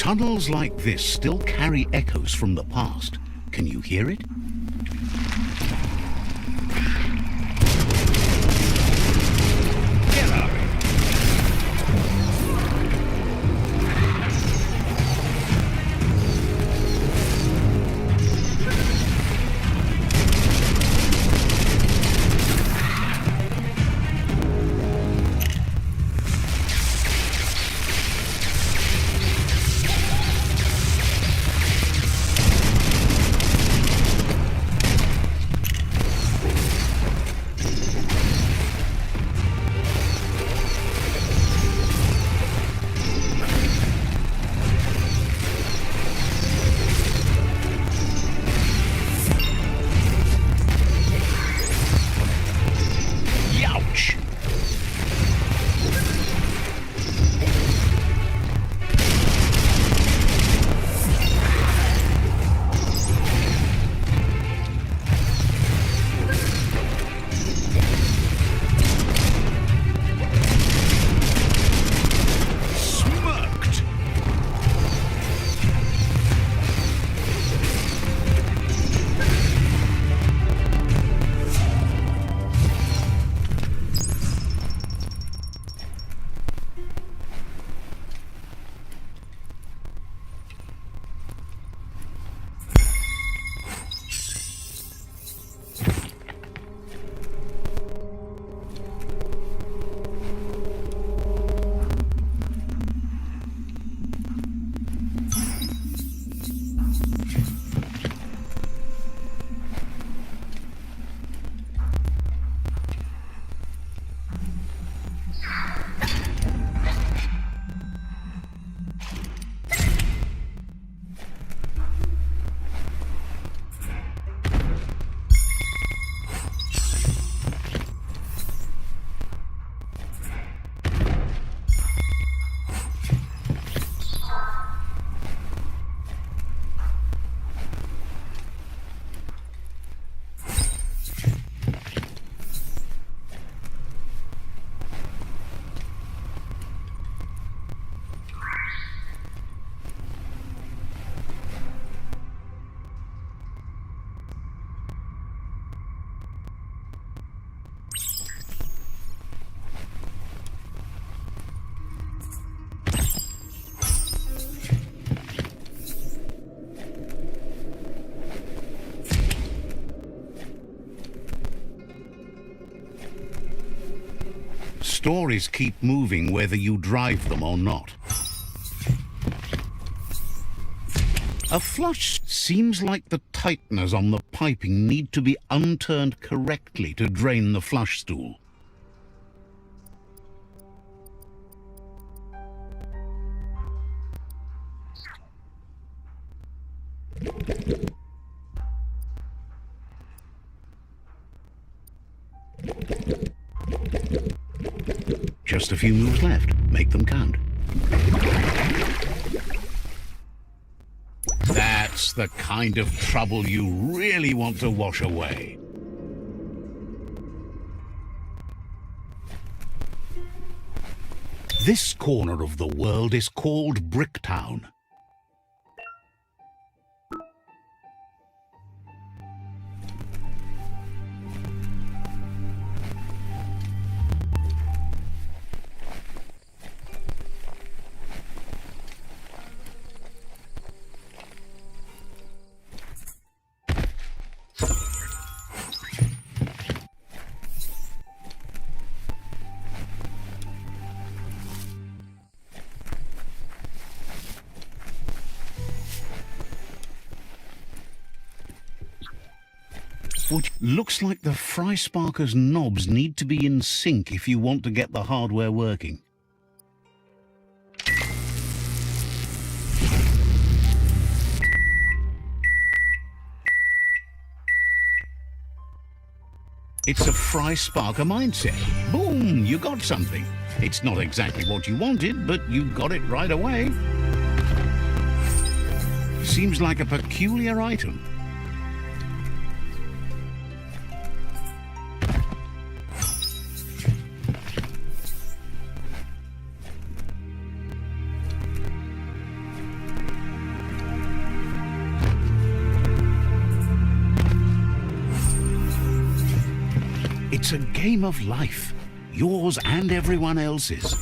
Tunnels like this still carry echoes from the past. Can you hear it? Get up! Youch! Smirked! Stories keep moving whether you drive them or not. A flush seems like the tighteners on the piping need to be unturned correctly to drain the flush stool. Just a few moves left. Make them count. That's the kind of trouble you really want to wash away. This corner of the world is called Bricktown. Which looks like the fry sparker's knobs need to be in sync if you want to get the hardware working. It's a fry sparker mindset. Boom, you got something. It's not exactly what you wanted, but you got it right away. Seems like a peculiar item. It's a game of life, yours and everyone else's.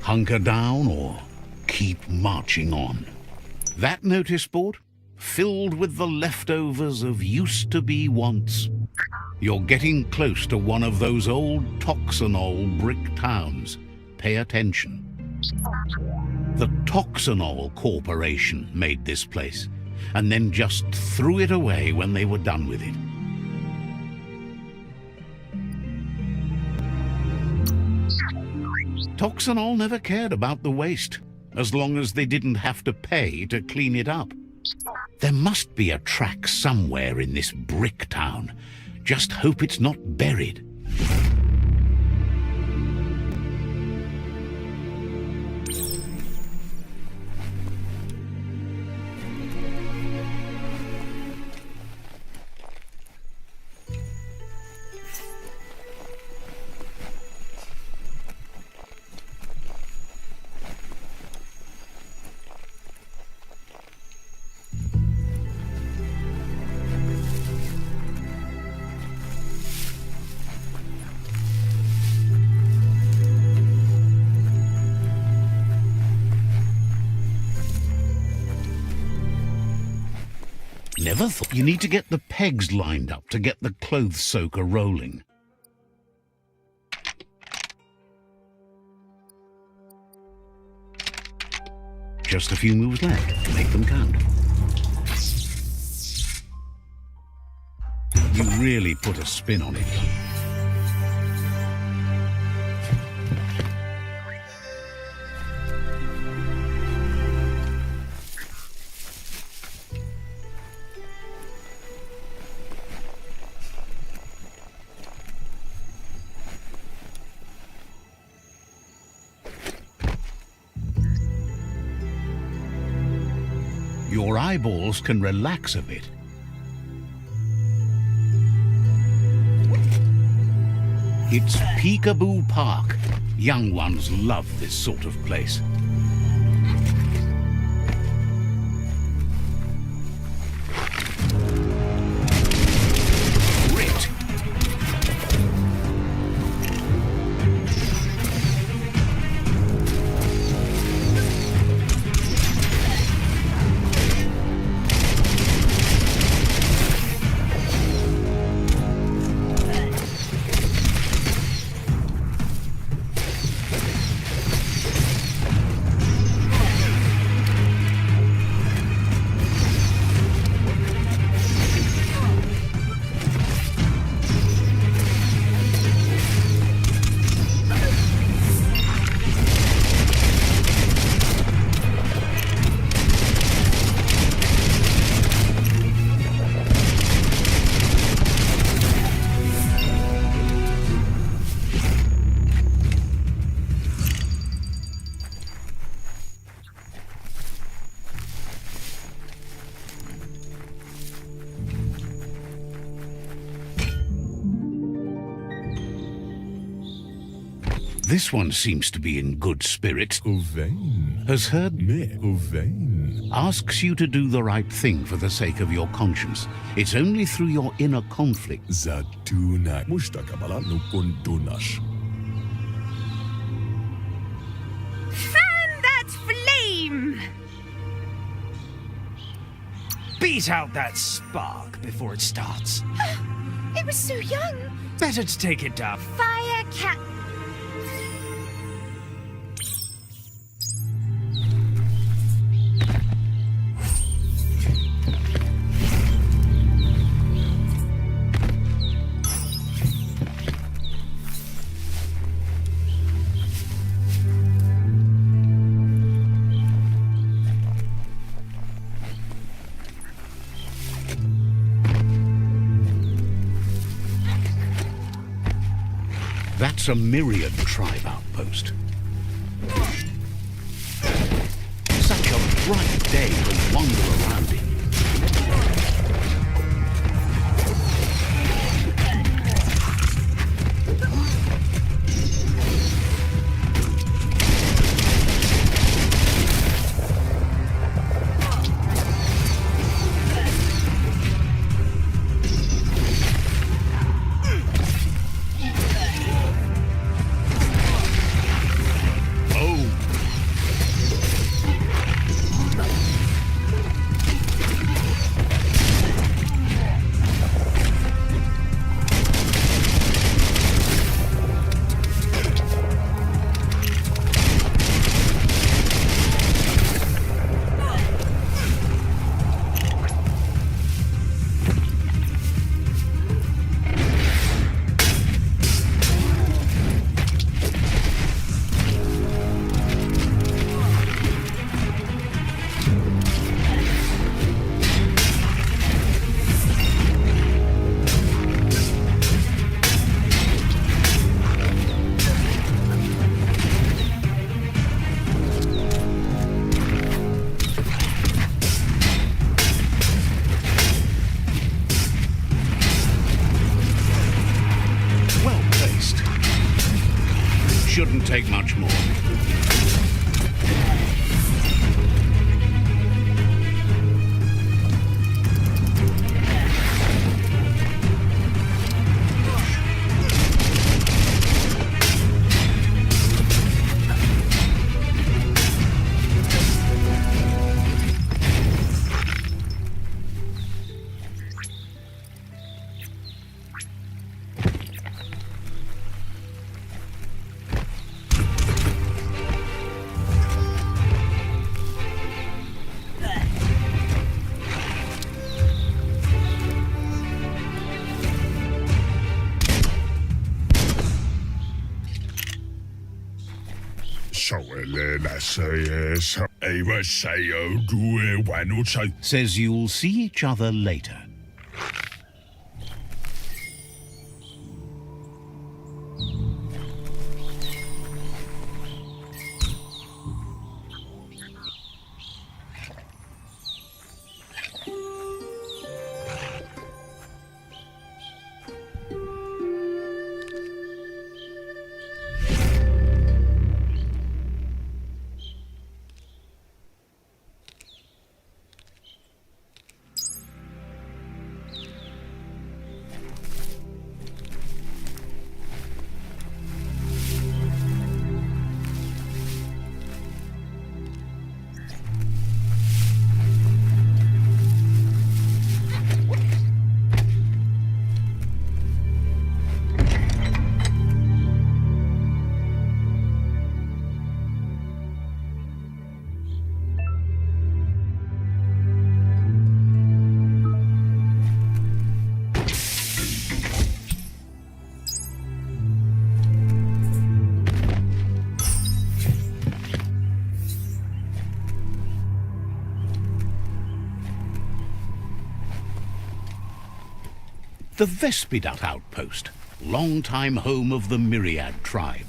Hunker down or keep marching on. That notice board, filled with the leftovers of used-to-be wants. You're getting close to one of those old Toxanol brick towns. Pay attention. The Toxanol Corporation made this place, and then just threw it away when they were done with it. Toxanol never cared about the waste, as long as they didn't have to pay to clean it up. There must be a track somewhere in this brick town. Just hope it's not buried. Never thought you need to get the pegs lined up to get the clothes soaker rolling. Just a few moves left. Make them count. You really put a spin on it. Your eyeballs can relax a bit. It's Peekaboo Park. Young ones love this sort of place. Grit. This one seems to be in good spirits. Uvein. Has heard Me. Uvein. asks you to do the right thing for the sake of your conscience. It's only through your inner conflict. Zatuna. Mustakabala no kuntunash. Fan that flame! Beat out that spark before it starts. It was so young. Better to take it down. Fire cat. That's a myriad tribe outpost. Such a bright day to wander around in. Shouldn't take much more. Says you'll see each other later. The Vespidat outpost, long-time home of the Myriad tribe.